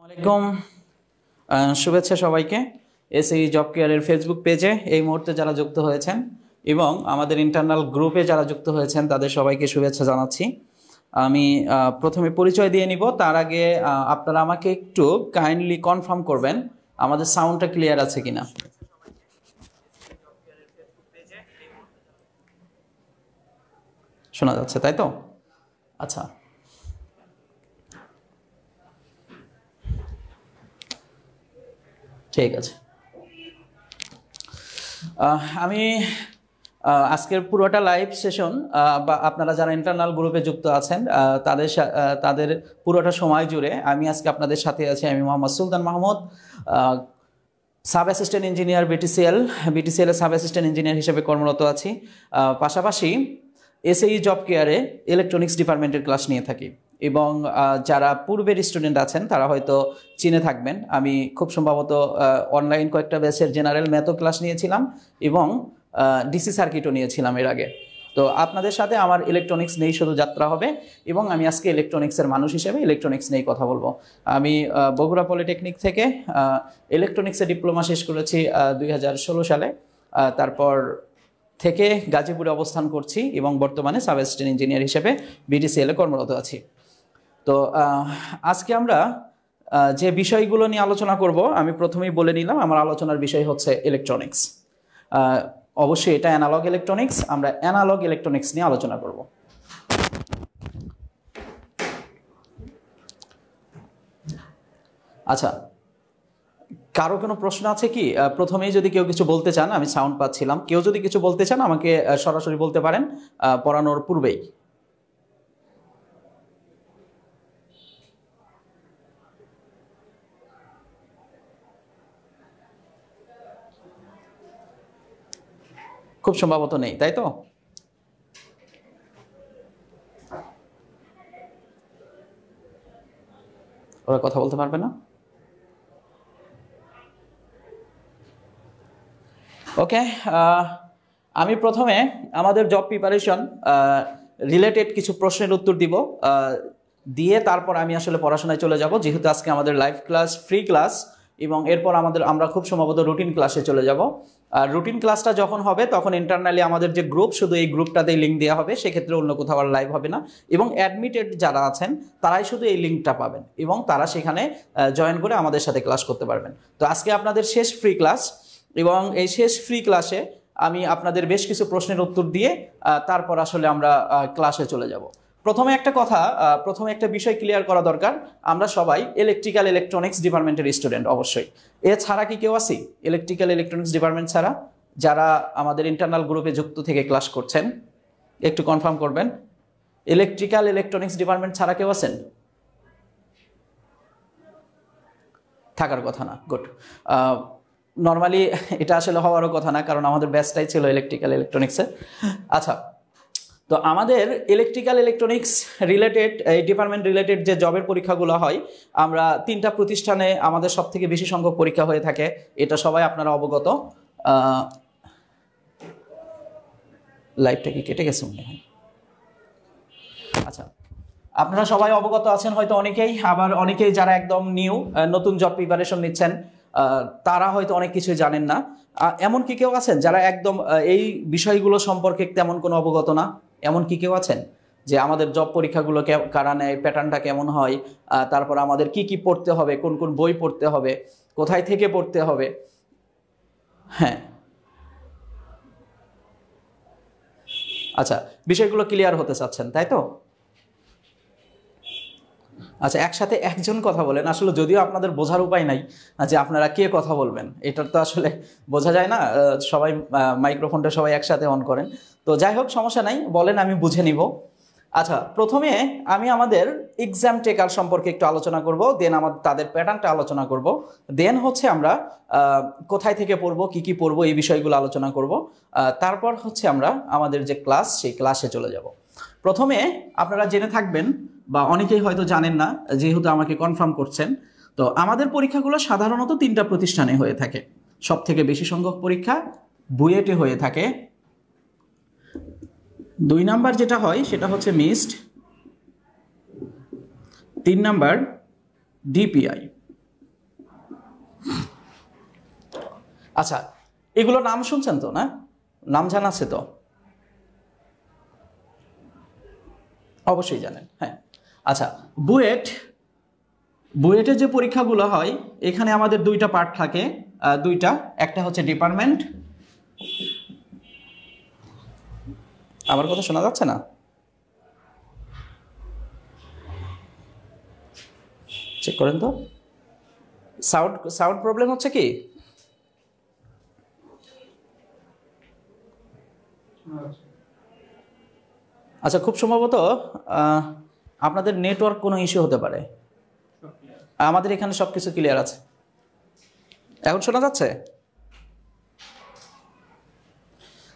আলাইকুম শুভেচ্ছা সবাইকে। এসএই জব কেয়ারের ফেসবুক পেজে এই মুহূর্তে যারা যুক্ত হয়েছেন এবং আমাদের ইন্টারনাল গ্রুপে যারা যুক্ত হয়েছেন তাদের সবাইকে শুভেচ্ছা জানাচ্ছি। আমি প্রথমে পরিচয় দিয়ে নিব, তার আগে আপনারা আমাকে একটু কাইন্ডলি কনফার্ম করবেন আমাদের সাউন্ডটা ক্লিয়ার আছে কিনা। শোনা যাচ্ছে তাই তো? আচ্ছা, ঠিক আছে। আমি আজকের পুরোটা লাইভ সেশন বা আপনারা যারা ইন্টারনাল গ্রুপে যুক্ত আছেন তাদের পুরোটা সময় জুড়ে আমি আজকে আপনাদের সাথে আছি। আমি Mohammed Sultan Mahmud, sub assistant engineer BTCL এর সাব অ্যাসিস্ট্যান্ট ইঞ্জিনিয়ার হিসেবে কর্মরত আছি। পাশাপাশি এসএই জব কেয়ারে ইলেকট্রনিক্স ডিপার্টমেন্টের ক্লাস নিয়ে থাকি এবং যারা পূর্বের স্টুডেন্ট আছেন তারা হয়তো চিনে থাকবেন, আমি খুব সম্ভবত অনলাইন কয়েকটা ব্যাচের জেনারেল ম্যাথও ক্লাস নিয়েছিলাম এবং ডিসি সার্কিটও নিয়েছিলাম এর আগে। তো আপনাদের সাথে আমার ইলেকট্রনিক্স নিয়েই শুধু যাত্রা হবে এবং আমি আজকে ইলেকট্রনিক্সের মানুষ হিসেবে ইলেকট্রনিক্স নিয়েই কথা বলবো। আমি বগুড়া পলিটেকনিক থেকে ইলেকট্রনিক্সে ডিপ্লোমা শেষ করেছি 2016 সালে। তারপর থেকে গাজীপুরে অবস্থান করছি এবং বর্তমানে সাব অ্যাসিস্ট্যান্ট ইঞ্জিনিয়ার হিসেবে বিটিসিএল এ কর্মরত আছি। তো আজকে আমরা যে বিষয়গুলো নিয়ে আলোচনা করব আমি প্রথমেই বলে নিলাম, আমার আলোচনার বিষয় হচ্ছে ইলেকট্রনিক্স। অবশ্যই এটা অ্যানালগ ইলেকট্রনিক্স, আমরা অ্যানালগ ইলেকট্রনিক্স নিয়ে আলোচনা করব। আচ্ছা, কারো কোনো প্রশ্ন আছে কি? প্রথমেই যদি কেউ কিছু বলতে চান, আমি সাউন্ড পাচ্ছিলাম, কেউ যদি কিছু বলতে চান আমাকে সরাসরি বলতে পারেন পড়ানোর পূর্বেই। খুব সম্ভবত নেই, তাই তো? ওরা কথা বলতে পারবে না? ওকে, আমি প্রথমে আমাদের জব প্রিপারেশন রিলেটেড কিছু প্রশ্নের উত্তর দিব, দিয়ে তারপর আমি আসলে পড়াশোনায় চলে যাব, যেহেতু আজকে আমাদের লাইভ ক্লাস ফ্রি ক্লাস এবং এরপর আমরা খুব সম্ভবত রুটিন ক্লাসে চলে যাব। আর রুটিন ক্লাসটা যখন হবে তখন ইন্টারনালি আমাদের যে গ্রুপ, শুধু এই গ্রুপটাতেই লিঙ্ক দেওয়া হবে, সেক্ষেত্রে অন্য কোথাও আর লাইভ হবে না এবং অ্যাডমিটেড যারা আছেন তারাই শুধু এই লিঙ্কটা পাবেন এবং তারা সেখানে জয়েন করে আমাদের সাথে ক্লাস করতে পারবেন। তো আজকে আপনাদের শেষ ফ্রি ক্লাস এবং এই শেষ ফ্রি ক্লাসে আমি আপনাদের বেশ কিছু প্রশ্নের উত্তর দিয়ে তারপর আসলে আমরা ক্লাসে চলে যাব। প্রথমে একটা বিষয় ক্লিয়ার করা দরকার, আমরা সবাই ইলেকট্রিক্যাল ইলেকট্রনিক্স ডিপার্টমেন্টের স্টুডেন্ট অবশ্যই। এছাড়া কি কেউ আছি ইলেকট্রিক্যাল ইলেকট্রনিক্স ডিপার্টমেন্ট ছাড়া যারা আমাদের ইন্টারনাল গ্রুপে যুক্ত থেকে ক্লাস করছেন? একটু কনফার্ম করবেন, ইলেকট্রিক্যাল ইলেকট্রনিক্স ডিপার্টমেন্ট ছাড়া কেউ আছেন? থাকার কথা না, গুড। নর্মালি এটা আসলে হওয়ারও কথা না, কারণ আমাদের ব্যাচটাই ছিল ইলেকট্রিক্যাল ইলেকট্রনিক্সে। আচ্ছা, তো আমাদের ইলেকট্রিক্যাল ইলেকট্রনিক্স রিলেটেড এই ডিপার্টমেন্ট রিলেটেড যে জবের পরীক্ষাগুলো হয়, আমরা 3টা প্রতিষ্ঠানে আমাদের সব থেকে বেশি সংখ্যক পরীক্ষা হয়ে থাকে, এটা সবাই আপনারা অবগত। লাইভটা কি কেটে গেছে মনে হয়? আচ্ছা, আপনারা সবাই অবগত আছেন হয়তো অনেকেই, আবার অনেকেই যারা একদম নিউ নতুন জব প্রিপারেশন নিচ্ছেন তারা হয়তো অনেক কিছু জানেন না। এমন কি কেউ আছেন যারা একদম এই বিষয়গুলো সম্পর্কে তেমন কোনো অবগত না? এমন কি কেউ আছেন যে আমাদের জব পরীক্ষাগুলো কারা নেয়, প্যাটার্নটা কেমন হয়, তারপর আমাদের কি কি পড়তে হবে, কোন কোন বই পড়তে হবে, কোথায় থেকে পড়তে হবে? হ্যাঁ, আচ্ছা, বিষয়গুলো ক্লিয়ার হতে চাচ্ছেন তাই তো? আচ্ছা, একসাথে একজন কথা বলেন, আসলে যদিও আপনাদের বোঝার উপায় নাই যে আপনারা কে কথা বলবেন, এটার তো আসলে বোঝা যায় না, সবাই মাইক্রোফোনটা সবাই একসাথে অন করেন। তো যাই হোক, সমস্যা নাই, বলেন, আমি বুঝে নিব। আচ্ছা, প্রথমে আমি আমাদের এক্সাম টেকার সম্পর্কে একটু আলোচনা করব, দেন তাদের প্যাটার্নটা আলোচনা করব, দেন হচ্ছে আমরা কোথায় থেকে পড়বো, কি কি পড়বো, এই বিষয়গুলো আলোচনা করব। তারপর হচ্ছে আমরা আমাদের যে ক্লাস, সেই ক্লাসে চলে যাব। প্রথমে আপনারা জেনে থাকবেন বা অনেকেই হয়তো জানেন না, যেহেতু আমাকে কনফার্ম করছেন, তো আমাদের পরীক্ষাগুলো সাধারণত 3টা প্রতিষ্ঠানে হয়ে থাকে। সব থেকে বেশি সংখ্যক পরীক্ষা বুয়েটে হয়ে থাকে। 2 নাম্বার যেটা হয় সেটা হচ্ছে মিসড, 3 নাম্বার ডিপিআই। আচ্ছা, এগুলো নাম শুনছেন তো, না? নাম জানা আছে তো? অবশ্যই জানেন, হ্যাঁ। আচ্ছা, বুয়েটের যে পরীক্ষাগুলো হয় এখানে আমাদের দুইটা পার্ট থাকে, দুইটা। একটা হচ্ছে ডিপার্টমেন্ট। আমার কথা শোনা যাচ্ছে না? চেক করেন তো, সাউন্ড প্রবলেম হচ্ছে কি? আচ্ছা, খুব সম্ভবত আপনাদের নেটওয়ার্ক কোনো ইস্যু হতে পারে। আমাদের এখানে সবকিছু ক্লিয়ার আছে। এখন শোনা যাচ্ছে?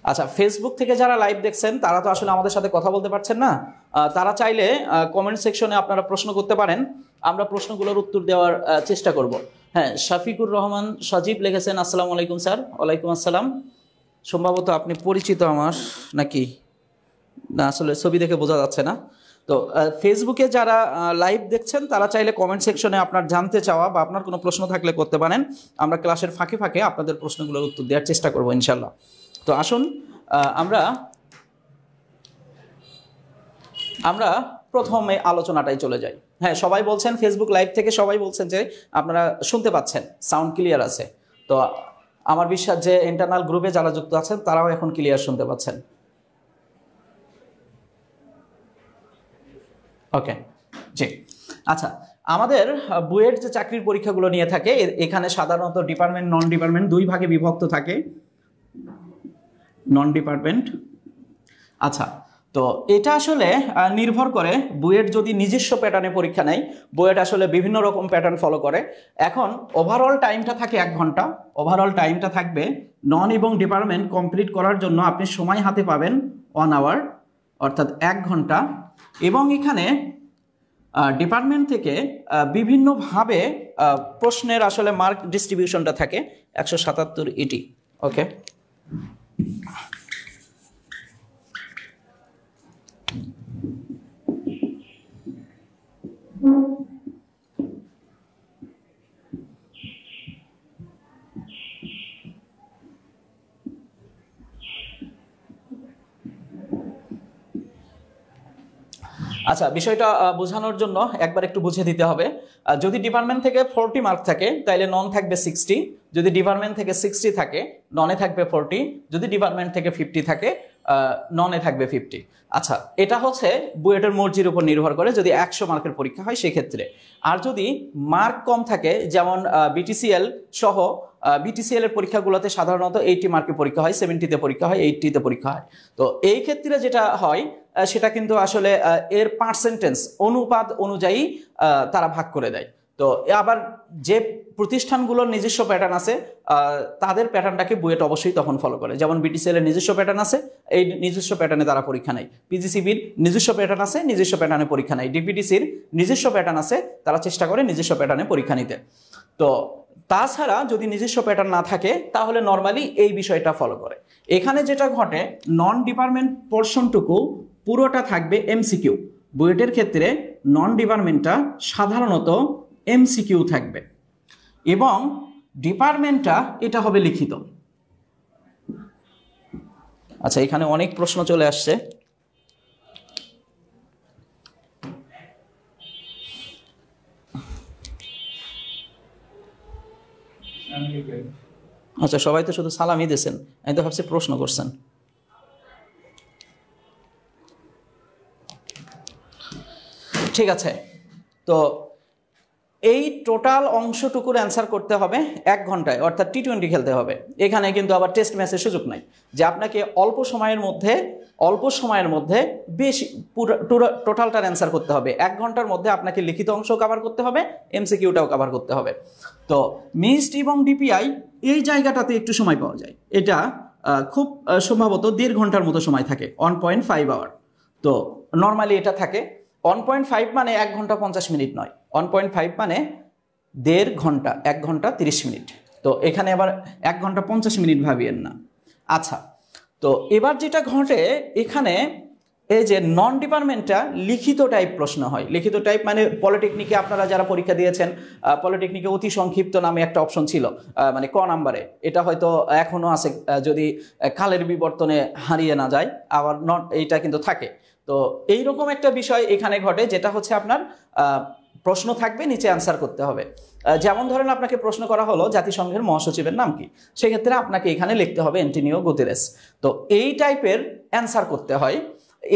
আচ্ছা, ফেসবুক থেকে যারা লাইভ দেখছেন তারা তো আসলে আমাদের সাথে কথা বলতে পারছেন না। তারা চাইলে কমেন্ট সেকশনে আপনারা প্রশ্ন করতে পারেন, আমরা প্রশ্নগুলোর উত্তর দেওয়ার চেষ্টা করব। হ্যাঁ, শফিকুর রহমান সজীব লিখেছেন, আসসালামু আলাইকুম স্যার। ওয়ালাইকুম আসসালাম। সম্ভবত আপনি পরিচিত আমার, নাকি? না, আসলে ছবি দেখে বোঝা যাচ্ছে না। তো ফেসবুকে যারা লাইভ দেখছেন তারা চাইলে কমেন্ট সেকশনে আপনার জানতে চাওয়া বা আপনার কোনো প্রশ্ন থাকলে করতে পারেন। আমরা ক্লাসের ফাঁকে ফাঁকে আপনাদের প্রশ্নগুলোর উত্তর দেওয়ার চেষ্টা করব ইনশাল্লাহ। তো আসুন আমরা প্রথমে আলোচনাটাই চলে যাই। হ্যাঁ, সবাই বলছেন ফেসবুক লাইভ থেকে, সবাই বলছেন যে আপনারা শুনতে পাচ্ছেন, সাউন্ড ক্লিয়ার আছে। তো আমার বিশ্বাস যে ইন্টারনাল গ্রুপে যারা যুক্ত আছেন তারাও এখন ক্লিয়ার শুনতে পাচ্ছেন। ওকে, জি। আচ্ছা, আমাদের বুয়েট যে চাকরির পরীক্ষাগুলো নিয়ে থাকে এখানে সাধারণত ডিপার্টমেন্ট, নন ডিপার্টমেন্ট দুই ভাগে বিভক্ত থাকে। নন ডিপার্টমেন্ট। আচ্ছা, তো এটা আসলে নির্ভর করে বুয়েট যদি নিজস্ব প্যাটার্নে পরীক্ষা নেয়। বুয়েট আসলে বিভিন্ন রকম প্যাটার্ন ফলো করে। এখন ওভারঅল টাইমটা থাকে 1 ঘন্টা। ওভারঅল টাইমটা থাকবে, নন এবং ডিপার্টমেন্ট কমপ্লিট করার জন্য আপনি সময় হাতে পাবেন 1 আওয়ার, অর্থাৎ 1 ঘন্টা। এবং এখানে ডিপার্টমেন্ট থেকে বিভিন্নভাবে প্রশ্নের আসলে মার্ক ডিস্ট্রিবিউশনটা থাকে 177 ইটি। ওকে, আচ্ছা, বিষয়টা বোঝানোর জন্য একবার একটু বুঝিয়ে দিতে হবে। যদি ডিপার্টমেন্ট থেকে 40 মার্ক থাকে তাহলে নন থাকবে 60, যদি ডিপার্টমেন্ট থেকে 60 থাকে ননে থাকবে 40, যদি ডিপার্টমেন্ট থেকে 50 থাকে ননে থাকবে 50। আচ্ছা, এটা হচ্ছে বুয়েটের মর্জির উপর নির্ভর করে যদি 100 মার্কের পরীক্ষা হয় সেক্ষেত্রে। আর যদি মার্ক কম থাকে, যেমন বিটিসিএল সহ, বিটিসিএল এর পরীক্ষাগুলোতে সাধারণত 80 মার্কের পরীক্ষা হয়, 70-তে পরীক্ষা হয়, 80-তে পরীক্ষা হয়। তো এই ক্ষেত্রে যেটা হয় সেটা কিন্তু আসলে এর পার্সেন্টেজ অনুপাত অনুযায়ী তারা ভাগ করে দেয়। তো আবার যে প্রতিষ্ঠানগুলোর নিজস্ব প্যাটার্ন আছে তাদের প্যাটার্নটাকে বুয়েট অবশ্যই তখন ফলো করে। যেমন বিটিসিএল এর নিজস্ব প্যাটার্ন আছে, এই নিজস্ব প্যাটার্নে তারা পরীক্ষা নেয়। পিজিসিবির নিজস্ব প্যাটার্ন আছে, নিজস্ব প্যাটার্নে পরীক্ষা নেয়। ডিপিডিসির নিজস্ব প্যাটার্ন আছে, তারা চেষ্টা করে নিজস্ব প্যাটার্নে পরীক্ষা নিতে। তো তাছাড়া যদি নিজস্ব প্যাটার্ন না থাকে তাহলে নর্মালি এই বিষয়টা ফলো করে। এখানে যেটা ঘটে, নন ডিপার্টমেন্ট পোর্শনটুকু পুরোটা থাকবে এমসিকিউ। বুয়েটের ক্ষেত্রে নন ডিপার্টমেন্টটা সাধারণত এমসিকিউ থাকবে এবং ডিপার্টমেন্টটা এটা হবে লিখিত। আচ্ছা, এখানে অনেক প্রশ্ন চলে আসছে। আচ্ছা, সবাই তো শুধু সালামই দিয়েছেন, আমি তো ভাবছি প্রশ্ন করছেন। ঠিক আছে, তো এই টোটাল অংশটুকুর অ্যান্সার করতে হবে 1 ঘন্টায়, অর্থাৎ টি20 খেলতে হবে। এখানে কিন্তু আবার টেস্ট ম্যাচের সুযোগ নাই যে আপনাকে অল্প সময়ের মধ্যে বেশি টোটালটার অ্যান্সার করতে হবে। 1 ঘন্টার মধ্যে আপনাকে লিখিত অংশ কভার করতে হবে, এমসিকিউটাও কভার করতে হবে। তো মিক্সড এবং ডিপিআই এই জায়গাটাতে একটু সময় পাওয়া যায়। এটা খুব সম্ভবত 1.5 ঘন্টার মতো সময় থাকে, 1.5 আওয়ার। তো নর্মালি এটা থাকে 1.5 মানে 1 ঘন্টা 50 মিনিট নয়, 1.5 মানে 1.5 ঘন্টা, 1 ঘন্টা 30 মিনিট। তো এখানে আবার 1 ঘন্টা 50 মিনিট ভাবিয়েন না। আচ্ছা, তো এবার যেটা ঘটে, এখানে এই যে নন ডিপার্টমেন্টটা লিখিত টাইপ প্রশ্ন হয়। লিখিত টাইপ মানে পলিটেকনিকে আপনারা যারা পরীক্ষা দিয়েছেন, পলিটেকনিকে অতি সংক্ষিপ্ত নামে একটা অপশন ছিল, মানে ক নাম্বারে, এটা হয়তো এখনো আছে, যদি কালের বিবর্তনে হারিয়ে না যায়, আবার নট এইটা কিন্তু থাকে। তো এইরকম একটা বিষয় এখানে ঘটে, যেটা হচ্ছে আপনার প্রশ্ন থাকবে, নিচে অ্যান্সার করতে হবে। যেমন ধরেন আপনাকে প্রশ্ন করা হলো জাতিসংঘের মহাসচিবের নাম কি, সেক্ষেত্রে আপনাকে এখানে লিখতে হবে অ্যান্টোনিও গুতেরেস। তো এই টাইপের অ্যান্সার করতে হয়,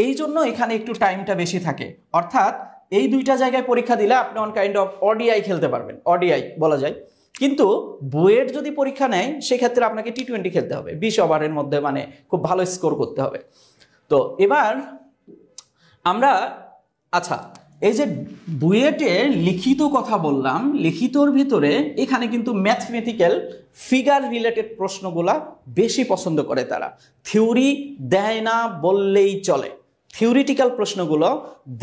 এই জন্য এখানে একটু টাইমটা বেশি থাকে। অর্থাৎ এই দুইটা জায়গায় পরীক্ষা দিলে আপনি অন কাইন্ড অফ ওডিআই খেলতে পারবেন, ওডিআই বলা যায়। কিন্তু বুয়েট যদি পরীক্ষা নেয় সেক্ষেত্রে আপনাকে টি-20 খেলতে হবে, 20 ওভারের মধ্যে, মানে খুব ভালো স্কোর করতে হবে। তো এবার আমরা, আচ্ছা, এই যে বুয়েটের লিখিত কথা বললাম, লিখিতর ভিতরে এখানে কিন্তু ম্যাথমেটিক্যাল ফিগার রিলেটেড প্রশ্নগুলা বেশি পছন্দ করে তারা। থিওরি দেয় না বললেই চলে, থিওরিটিক্যাল প্রশ্নগুলো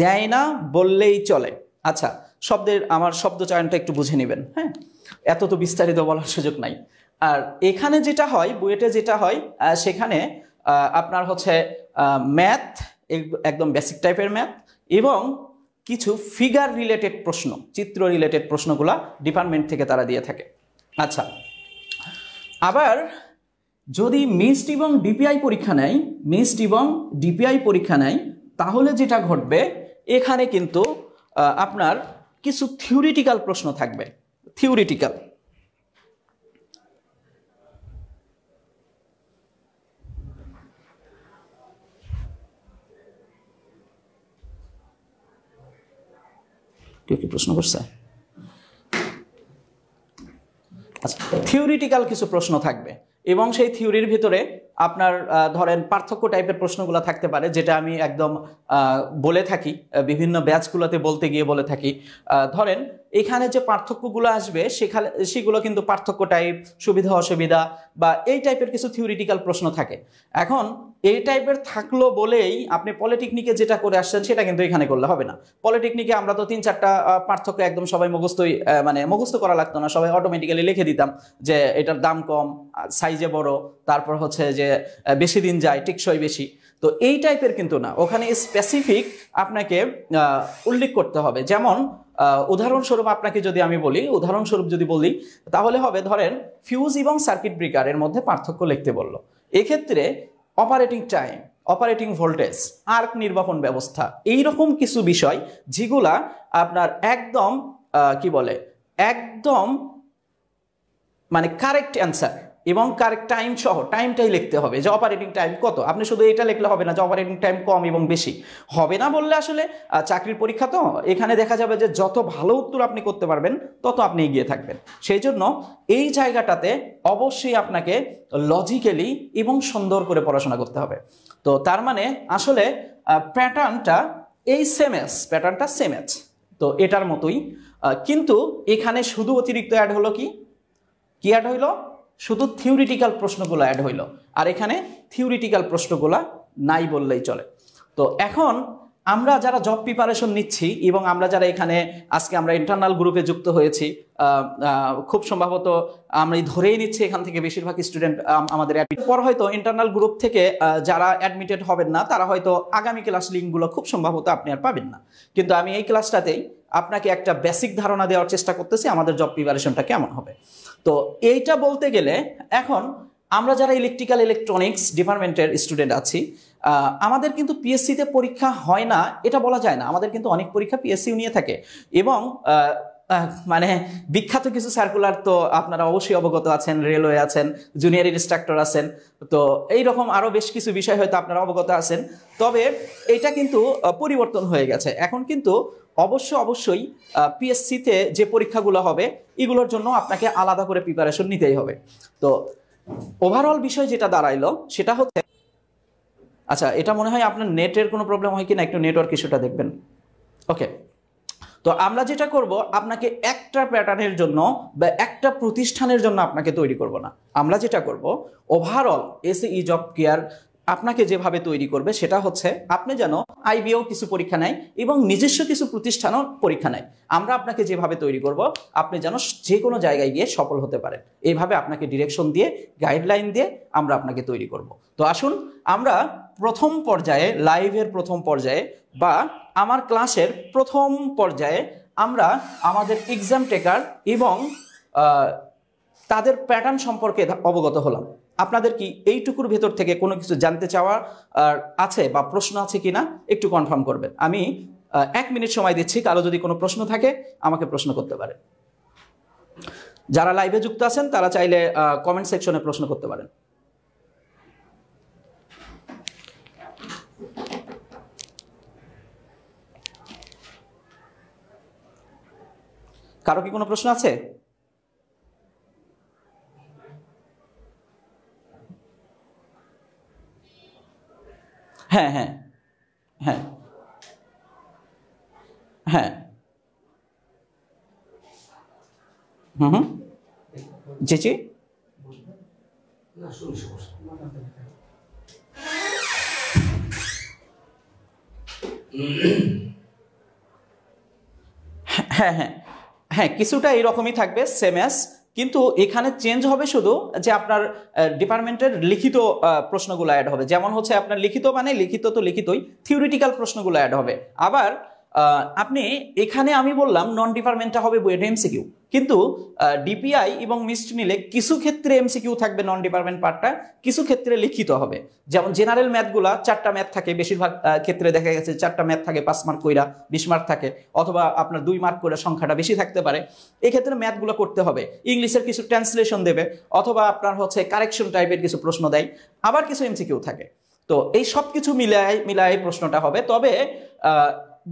দেয় না বললেই চলে। আচ্ছা, আমার শব্দ চয়নটা একটু বুঝে নেবেন, হ্যাঁ, এত তো বিস্তারিত বলার সুযোগ নাই। আর এখানে যেটা হয়, বুয়েটে যেটা হয়, সেখানে আপনার হচ্ছে ম্যাথ, একদম বেসিক টাইপের ম্যাথ, এবং কিছু ফিগার রিলেটেড প্রশ্ন, চিত্র রিলেটেড প্রশ্নগুলা ডিপার্টমেন্ট থেকে তারা দিয়ে থাকে। আচ্ছা, আবার যদি মিসড এবং ডিপিআই পরীক্ষা নেয়, মিসড এবং ডিপিআই পরীক্ষা নেয়, তাহলে যেটা ঘটবে, এখানে কিন্তু আপনার কিছু থিওরিটিক্যাল প্রশ্ন থাকবে। থিওরিটিক্যাল, কেউ কি প্রশ্ন করছে? আচ্ছা, থিওরিটিক্যাল কিছু প্রশ্ন থাকবে, এবং সেই থিওরির ভিতরে আপনার ধরেন পার্থক্য টাইপের প্রশ্নগুলো থাকতে পারে, যেটা আমি একদম বলে থাকি, বিভিন্ন ব্যাচগুলোতে বলতে গিয়ে বলে থাকি। ধরেন এখানে যে পার্থক্যগুলো আসবে সেগুলো কিন্তু পার্থক্য টাইপ, সুবিধা অসুবিধা, বা এই টাইপের কিছু থিওরিটিক্যাল প্রশ্ন থাকে। এখন এই টাইপের থাকলো বলেই আপনি পলিটেকনিকে যেটা করে আসছেন সেটা কিন্তু এখানে করলে হবে না। পলিটেকনিকে আমরা তো 3-4টা পার্থক্য একদম সবাই মানে মুখস্থ করা লাগতো না, সবাই অটোমেটিক্যালি লিখে দিতাম যে এটার দাম কম, সাইজে বড়, তারপর হচ্ছে যে বেশি দিন যায়, টেকসই বেশি। তো এই টাইপের কিন্তু না, ওখানে স্পেসিফিক আপনাকে উল্লেখ করতে হবে। যেমন উদাহরণস্বরূপ আপনাকে যদি আমি বলি, তাহলে হবে, ধরেন ফিউজ এবং সার্কিট ব্রেকারের মধ্যে পার্থক্য লিখতে বললো। এক্ষেত্রে operating time, operating voltage, arc নির্বাপন ব্যবস্থা, এইরকম কিছু বিষয় যেগুলা আপনার একদম একদম মানে কারেক্ট অ্যান্সার এবং কারেক্ট টাইম সহ, টাইমটাই লিখতে হবে যে অপারেটিং টাইম কত। আপনি শুধু এটা লিখলে হবে না যে অপারেটিং টাইম কম এবং বেশি, হবে না বললে আসলে চাকরির পরীক্ষা তো, এখানে দেখা যাবে যে যত ভালো উত্তর আপনি করতে পারবেন তত আপনি এগিয়ে থাকবেন। সেই জন্য এই জায়গাটাতে অবশ্যই আপনাকে লজিক্যালি এবং সুন্দর করে পড়াশোনা করতে হবে। তো তার মানে আসলে প্যাটার্নটা প্যাটার্নটা সেম আছে, তো এটার মতোই, কিন্তু এখানে শুধু অতিরিক্ত অ্যাড হলো কি অ্যাড হইলো, শুধু থিওরিটিক্যাল প্রশ্নগুলো অ্যাড হইলো, আর এখানে থিওরিটিক্যাল প্রশ্নগুলো নাই বললেই চলে। তো এখন আমরা যারা জব প্রিপারেশন নিচ্ছি এবং আমরা যারা এখানে আজকে আমরা ইন্টারনাল গ্রুপে যুক্ত হয়েছি, খুব সম্ভবত আমরা ধরেই নিচ্ছি এখান থেকে বেশিরভাগ স্টুডেন্ট আমাদের পর হয়তো ইন্টারনাল গ্রুপ থেকে যারা অ্যাডমিটেড হবেন না, তারা হয়তো আগামী ক্লাস লিঙ্কগুলো খুব সম্ভবত আপনি আর পাবেন না। কিন্তু আমি এই ক্লাসটাতেই আপনাকে একটা বেসিক ধারণা দেওয়ার চেষ্টা করতেছি আমাদের জব প্রিপারেশনটা কেমন হবে। তো এইটা বলতে গেলে এখন আমরা যারা ইলেকট্রিক্যাল ইলেকট্রনিক্স ডিপার্টমেন্টের স্টুডেন্ট আছি, আমাদের কিন্তু পিএসসিতে পরীক্ষা হয় না এটা বলা যায় না, আমাদের কিন্তু অনেক পরীক্ষা পিএসসিও নিয়ে থাকে। এবং মানে বিখ্যাত কিছু সার্কুলার তো আপনারা অবশ্যই অবগত আছেন, রেলওয়ে আছেন, জুনিয়র ইনস্ট্রাক্টর আছেন, তো এইরকম আরও বেশ কিছু বিষয় হয়তো আপনারা অবগত আছেন। তবে এটা কিন্তু পরিবর্তন হয়ে গেছে, এখন কিন্তু অবশ্যই পিএসসিতে যে পরীক্ষাগুলো হবে এগুলোর জন্য আপনাকে আলাদা করে প্রিপারেশন নিতেই হবে। তো ওভারঅল বিষয় যেটা দাঁড়াইলো সেটা হচ্ছে, আচ্ছা এটা মনে হয় আপনার নেটের কোনো প্রবলেম হয় কিনা, একটু নেটওয়ার্ক ইস্যুটা দেখবেন। ওকে, তো আমরা যেটা করব, আপনাকে একটা প্যাটার্নের জন্য বা একটা প্রতিষ্ঠানের জন্য আপনাকে তৈরি করব না, আমরা যেটা করব ওভারঅল এসএই জব কেয়ার আপনাকে যেভাবে তৈরি করবে সেটা হচ্ছে আপনি যেন আইবিও কিছু পরীক্ষা নেয় এবং নিজস্ব কিছু প্রতিষ্ঠানও পরীক্ষা নেয়। আমরা আপনাকে যেভাবে তৈরি করব আপনি যেন যে কোনো জায়গায় গিয়ে সফল হতে পারেন, এইভাবে আপনাকে ডিরেকশন দিয়ে গাইডলাইন দিয়ে আমরা আপনাকে তৈরি করব। তো আসুন আমরা প্রথম পর্যায়ে, লাইভের প্রথম পর্যায়ে বা আমার ক্লাসের প্রথম পর্যায়ে আমরা আমাদের এক্সাম টেকার এবং তাদের প্যাটার্ন সম্পর্কে অবগত হলাম। আপনাদের কি এইটুকুর ভেতর থেকে কোনো কিছু জানতে চাওয়া আছে বা প্রশ্ন আছে কিনা একটু কনফার্ম করবেন। আমি 1 মিনিট সময় দিচ্ছি, কারো যদি কোনো প্রশ্ন থাকে আমাকে প্রশ্ন করতে পারেন। যারা লাইভে যুক্ত আছেন তারা চাইলে কমেন্ট সেকশনে প্রশ্ন করতে পারেন। কারো কি কোনো প্রশ্ন আছে? হ্যাঁ হ্যাঁ হ্যাঁ হ্যাঁ হুম জি জি হ্যাঁ হ্যাঁ হ্যাঁ কিছুটা এরকমই থাকবে, সেম অ্যাজ, কিন্তু এখানে চেঞ্জ হবে শুধু যে আপনার ডিপার্টমেন্টের লিখিত প্রশ্নগুলো অ্যাড হবে। যেমন হচ্ছে আপনার লিখিত মানে লিখিত তো লিখিতই, থিওরিটিক্যাল প্রশ্নগুলো অ্যাড হবে। আবার আপনি এখানে আমি বললাম নন ডিপার্টমেন্টটা হবে বুয়েটে এমসিকিউ, কিন্তু ডিপিআই এবং মিস্ট নিলে কিছু ক্ষেত্রে এমসিকিউ থাকবে নন ডিপার্টমেন্ট পার্টটা, কিছু ক্ষেত্রে লিখিত হবে। যেমন জেনারেল ম্যাথগুলা 4টা ম্যাথ থাকে, বেশিরভাগ ক্ষেত্রে দেখা গেছে 4টা ম্যাথ থাকে, 5 মার্ক কইরা 20 মার্ক থাকে, অথবা আপনার 2 মার্ক করে সংখ্যাটা বেশি থাকতে পারে। এক্ষেত্রে ম্যাথগুলো করতে হবে, ইংলিশের কিছু ট্রান্সলেশন দেবে, অথবা আপনার হচ্ছে কারেকশন টাইপের কিছু প্রশ্ন দেয়, আবার কিছু এমসিকিউ থাকে। তো এই সব কিছু মিলায় প্রশ্নটা হবে। তবে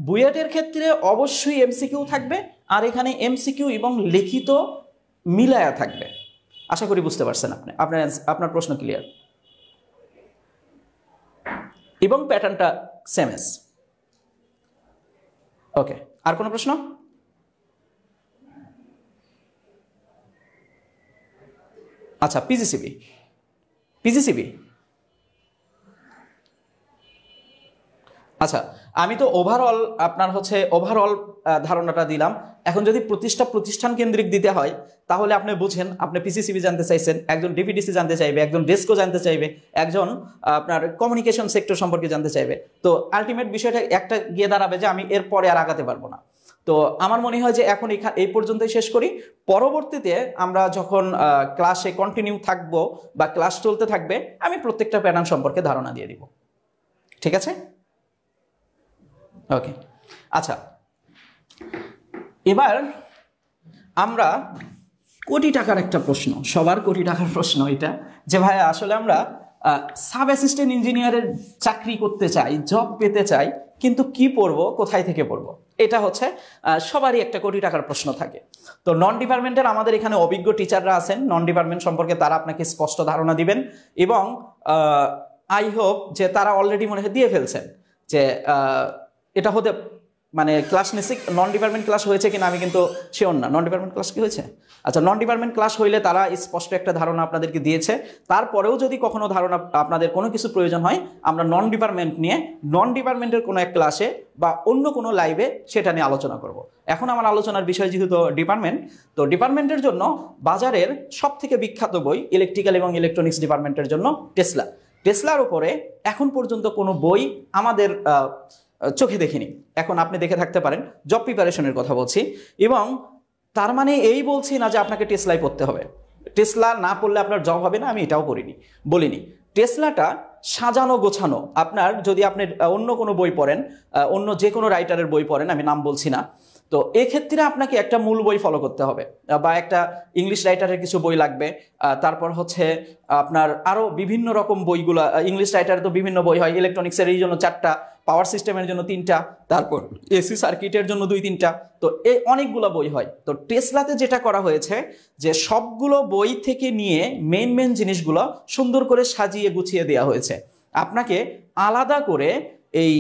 বুয়েটের ক্ষেত্রে অবশ্যই এমসিকিউ থাকবে, আর এখানে এমসিকিউ এবং লিখিত মিলায়া থাকবে। আশা করি বুঝতে পারছেন আপনি, আপনার প্রশ্ন ক্লিয়ার এবং প্যাটার্নটা সেম এস। ওকে, আর কোনো প্রশ্ন? আচ্ছা, পিজিসিবি আচ্ছা, আমি তো ওভারঅল আপনার হচ্ছে ওভারঅল ধারণাটা দিলাম। এখন যদি প্রতিষ্ঠান কেন্দ্রিক দিতে হয় তাহলে আপনি বুঝেন, আপনি পিসিসিবি জানতে চাইছেন, একজন ডিপিডিসি জানতে চাইবে, একজন ডেস্কো জানতে চাইবে, একজন আপনার কমিউনিকেশন সেক্টর সম্পর্কে জানতে চাইবে। তো আলটিমেট বিষয়টা একটা গিয়ে দাঁড়াবে যে আমি এর পরে আর আগাতে পারবো না। তো আমার মনে হয় যে এখন এই পর্যন্তই শেষ করি। পরবর্তীতে আমরা যখন ক্লাসে কন্টিনিউ থাকবো বা ক্লাস চলতে থাকবে, আমি প্রত্যেকটা প্যাটার্ন সম্পর্কে ধারণা দিয়ে দিব। ঠিক আছে? ওকে, আচ্ছা, এবার আমরা কোটি টাকার একটা প্রশ্ন, সবার কোটি টাকার প্রশ্ন এটা, যে ভাই আসলে আমরা সাব অ্যাসিস্ট্যান্ট ইঞ্জিনিয়ারের চাকরি করতে চাই, জব পেতে চাই, কিন্তু কি পড়বো, কোথায় থেকে পড়বো? এটা হচ্ছে সবারই একটা কোটি টাকার প্রশ্ন থাকে। তো নন ডিপার্টমেন্টের আমাদের এখানে অভিজ্ঞ টিচাররা আছেন, নন ডিপার্টমেন্ট সম্পর্কে তারা আপনাকে স্পষ্ট ধারণা দিবেন, এবং আই হোপ যে তারা অলরেডি মনে হয় দিয়ে ফেলছেন যে এটা হতে মানে ক্লাস নিচ্ছে। নন ডিপার্টমেন্ট ক্লাস হয়েছে কিনা আমি কিন্তু শিওর না। নন ডিপার্টমেন্ট ক্লাস কি হয়েছে? আচ্ছা, নন ডিপার্টমেন্ট ক্লাস হইলে তারা স্পষ্ট একটা ধারণা আপনাদেরকে দিয়েছে। তারপরেও যদি কখনো ধারণা আপনাদের কোনো কিছু প্রয়োজন হয়, আমরা নন ডিপার্টমেন্ট নিয়ে নন ডিপার্টমেন্টের কোনো এক ক্লাসে বা অন্য কোনো লাইভে সেটা নিয়ে আলোচনা করব। এখন আমার আলোচনার বিষয় যেহেতু ডিপার্টমেন্ট, তো ডিপার্টমেন্টের জন্য বাজারের সব থেকে বিখ্যাত বই ইলেকট্রিক্যাল এবং ইলেকট্রনিক্স ডিপার্টমেন্টের জন্য টেসলার উপরে এখন পর্যন্ত কোনো বই আমাদের চোখে দেখিনি। এখন আপনি দেখে থাকতে পারেন, জব প্রিপারেশনের কথা বলছি, এবং তার মানে এই বলছি না যে আপনাকে টেসলাই পড়তে হবে। টেসলা না পড়লে আপনার জব হবে না, আমি এটাও বলিনি। টেসলাটা সাজানো গোছানো। আপনার যদি আপনি অন্য কোনো বই পড়েন, অন্য যে কোনো রাইটারের বই পড়েন, আমি নাম বলছি না, তো এক্ষেত্রে আপনাকে একটা মূল বই ফলো করতে হবে, বা একটা ইংলিশ রাইটারের কিছু বই লাগবে। তারপর হচ্ছে আপনার আরও বিভিন্ন রকম বইগুলো, ইংলিশ রাইটারের তো বিভিন্ন বই হয়, ইলেকট্রনিক্সের এই জন্য 4টা, পাওয়ার সিস্টেমের জন্য 3টা, তারপর এসি সার্কিটের জন্য 2-3টা, তো এই অনেকগুলো বই হয়। তো টেসলাতে যেটা করা হয়েছে যে সবগুলো বই থেকে নিয়ে মেন জিনিসগুলো সুন্দর করে সাজিয়ে গুছিয়ে দেওয়া হয়েছে। আপনাকে আলাদা করে এই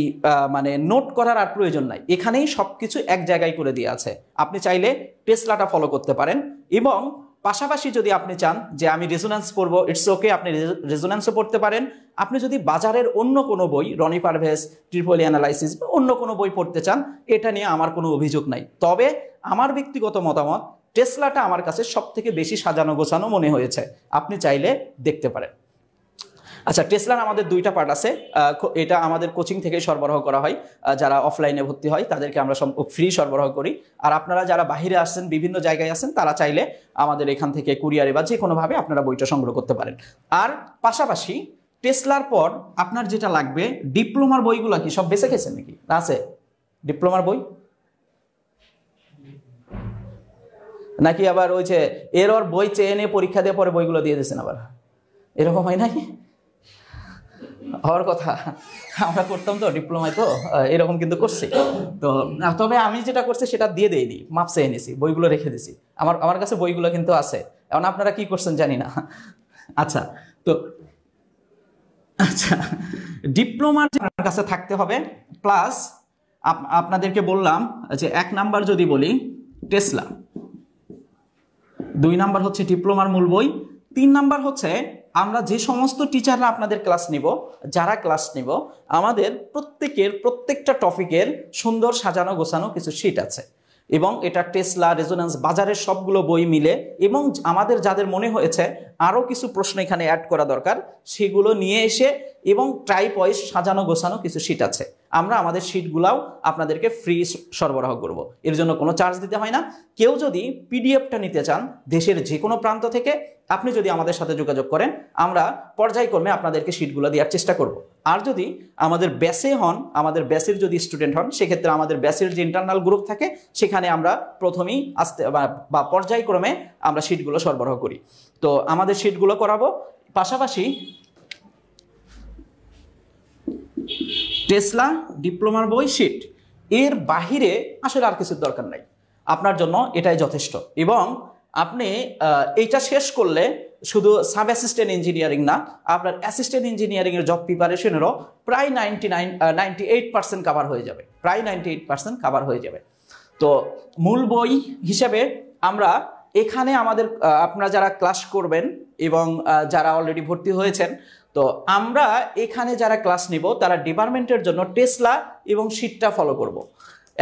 মানে নোট করার আর প্রয়োজন নাই, এখানেই সবকিছু এক জায়গায় করে দিয়ে আছে। আপনি চাইলে টেসলাটা ফলো করতে পারেন, এবং পাশাপাশি যদি আপনি চান যে আমি রেজোন্যান্স পড়বো, ইটস ওকে, আপনি রেজোন্যান্সও পড়তে পারেন। আপনি যদি বাজারের অন্য কোনো বই, রনি পারভেজ, ট্রিপলি অ্যানালাইসিস বা অন্য কোনো বই পড়তে চান, এটা নিয়ে আমার কোনো অভিযোগ নাই। তবে আমার ব্যক্তিগত মতামত, টেসলাটা আমার কাছে সব থেকে বেশি সাজানো গোছানো মনে হয়েছে, আপনি চাইলে দেখতে পারেন। আচ্ছা, টেসলার আমাদের দুইটা পার্ট আছে। এটা আমাদের কোচিং থেকে সরবরাহ করা হয়, যারা অফলাইনে ভর্তি হয় তাদেরকে আমরা ফ্রি সরবরাহ করি। আর আপনারা যারা বাহিরে আসছেন, বিভিন্ন জায়গায় আছেন, তারা চাইলে আমাদের এখান থেকে কুরিয়ারে বা যে কোনোভাবে আপনারা বইটা সংগ্রহ করতে পারেন। আর পাশাপাশি টেসলার পর আপনার যেটা লাগবে, ডিপ্লোমার বইগুলো কি সব বেঁচে গেছে নাকি, আছে ডিপ্লোমার বই? নাকি আবার ওই যে এর ওর বই চেয়ে নিয়ে পরীক্ষা দিয়ে পরে বইগুলো দিয়ে দিয়েছেন আবার, এরকম হয় নাই? হওয়ার কথা, আমরা করতাম তো ডিপ্লোমায়, তো এরকম কিন্তু করছি তো। তবে আমি যেটা করছি সেটা দিয়ে দেইনি, মাপ চেয়ে নিয়েছি, বইগুলো রেখে দিছি। আমার কাছে বইগুলো কিন্তু আছে। এখন আপনারা কি করছেন জানি না। আচ্ছা, তো আচ্ছা, ডিপ্লোমার আপনার কাছে থাকতে হবে। প্লাস আপনাদেরকে বললাম যে 1 নাম্বার যদি বলি টেসলা, 2 নাম্বার হচ্ছে ডিপ্লোমার মূল বই, 3 নাম্বার হচ্ছে আমরা যে সমস্ত টিচাররা আপনাদের ক্লাস নিব, যারা ক্লাস নিব, আমাদের প্রত্যেকটা টপিকের সুন্দর সাজানো গোছানো কিছু শিট আছে। এবং এটা টেসলা, রেজোন্যান্স, বাজারের সবগুলো বই মিলে, এবং আমাদের যাদের মনে হয়েছে আরও কিছু প্রশ্ন এখানে অ্যাড করা দরকার, সেগুলো নিয়ে এসে এবং টাইপ ওয়াইজ সাজানো গোছানো কিছু শিট আছে। আমরা আমাদের শিটগুলাও আপনাদেরকে ফ্রি সরবরাহ করব, এর জন্য কোনো চার্জ দিতে হয় না। কেউ যদি পিডিএফটা নিতে চান দেশের যে কোনো প্রান্ত থেকে, আপনি যদি আমাদের সাথে যোগাযোগ করেন, আমরা পর্যায়ক্রমে আপনাদেরকে শিটগুলো দেওয়ার চেষ্টা করব। আর যদি আমাদের ব্যাচে হন, আমাদের ব্যাচের যদি স্টুডেন্ট হন, সেক্ষেত্রে আমাদের ব্যাচের যে ইন্টারনাল গ্রুপ থাকে, সেখানে আমরা প্রথমেই বা পর্যায়ক্রমে আমরা শিটগুলো সরবরাহ করি। তো আমাদের শিটগুলো করাবো। পাশাপাশি টেসলা ডিপ্লোমার বই শিট, এর বাহিরে আসলে আর কিছুর দরকার নাই, আপনার জন্য এটাই যথেষ্ট। এবং আপনি এইটা শেষ করলে শুধু সাব অ্যাসিস্ট্যান্ট ইঞ্জিনিয়ারিং না, আপনার অ্যাসিস্ট্যান্ট ইঞ্জিনিয়ারিংয়ের জব প্রিপারেশনেরও প্রায় 98% কাভার হয়ে যাবে, প্রায় 98% কাভার হয়ে যাবে। তো মূল বই হিসেবে আমরা এখানে আমাদের আপনারা যারা ক্লাস করবেন এবং যারা অলরেডি ভর্তি হয়েছেন, তো আমরা এখানে যারা ক্লাস নিব তারা ডিপার্টমেন্টের জন্য টেসলা এবং শিটটা ফলো করব।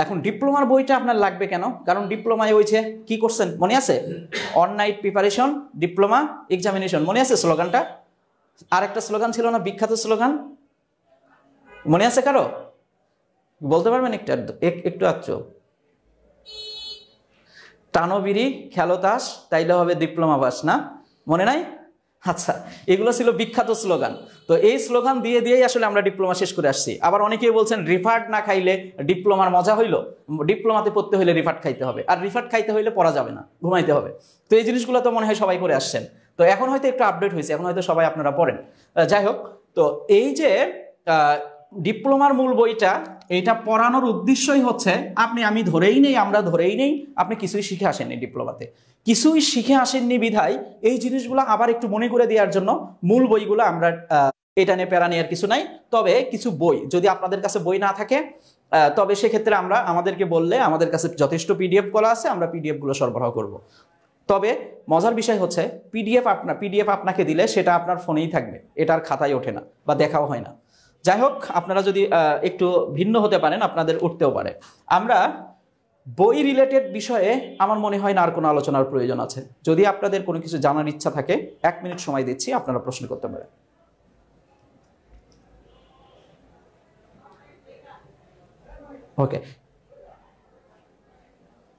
এখন ডিপ্লোমার বইটা আপনার লাগবে কেন? কারণ ডিপ্লোমায় হয়েছে কি করছেন মনে আছে? On night preparation diploma examination, মনে আছে স্লোগানটা? আর একটা স্লোগান ছিল না, বিখ্যাত স্লোগান, মনে আছে কারো? বলতে পারবেন একটু আচ্ছা, টানো বিড়ি খেলো তাস তাইলে হবে ডিপ্লোমা পাস, না মনে নাই? আচ্ছা, এগুলো ছিল বিখ্যাত স্লোগান। তো এই স্লোগান দিয়ে দিয়েই আসলে আমরা ডিপ্লোমা শেষ করে আসছি। আবার অনেকেই বলছেন রিফার্ড না খাইলে ডিপ্লোমার মজা হইলো, ডিপ্লোমাতে পড়তে হইলে রিফার্ড খাইতে হবে, আর রিফার্ড খাইতে হইলে পড়া যাবে না, ঘুমাইতে হবে। তো এই জিনিসগুলো তো মনে হয় সবাই করে আসছেন। তো এখন হয়তো একটু আপডেট হয়েছে, এখন হয়তো সবাই আপনারা পড়েন। যাই হোক, তো এই যে ডিপ্লোমার মূল বইটা, এইটা পড়ানোর উদ্দেশ্যই হচ্ছে আমি ধরেই নেই, আমরা ধরেই নেই আপনি কিছুই শিখে আসেননি ডিপ্লোমাতে, কিছুই শিখে আসেননি বিধায় এই জিনিসগুলো আবার একটু মনে করে দেওয়ার জন্য মূল বইগুলো আমরা, এটা নিয়ে প্যারা নেওয়ার কিছু নাই। তবে কিছু বই যদি আপনাদের কাছে বই না থাকে, তবে সেক্ষেত্রে আমাদেরকে বললে আমাদের কাছে যথেষ্ট পিডিএফ করা আছে, আমরা পিডিএফগুলো সরবরাহ করব। তবে মজার বিষয় হচ্ছে পিডিএফ আপনাকে দিলে সেটা আপনার ফোনেই থাকবে, এটার খাতায় ওঠে না বা দেখাও হয় না। যাই হোক, আপনারা যদি একটু ভিন্ন হতে পারেন, আপনাদের উঠতেও পারে। আমরা বই রিলেটেড বিষয়ে আমার মনে হয় না আর কোনো আলোচনার প্রয়োজন আছে। যদি আপনাদের কোনো কিছু জানার ইচ্ছা থাকে, 1 মিনিট সময় দিচ্ছি, আপনারা প্রশ্ন করতে পারেন। ওকে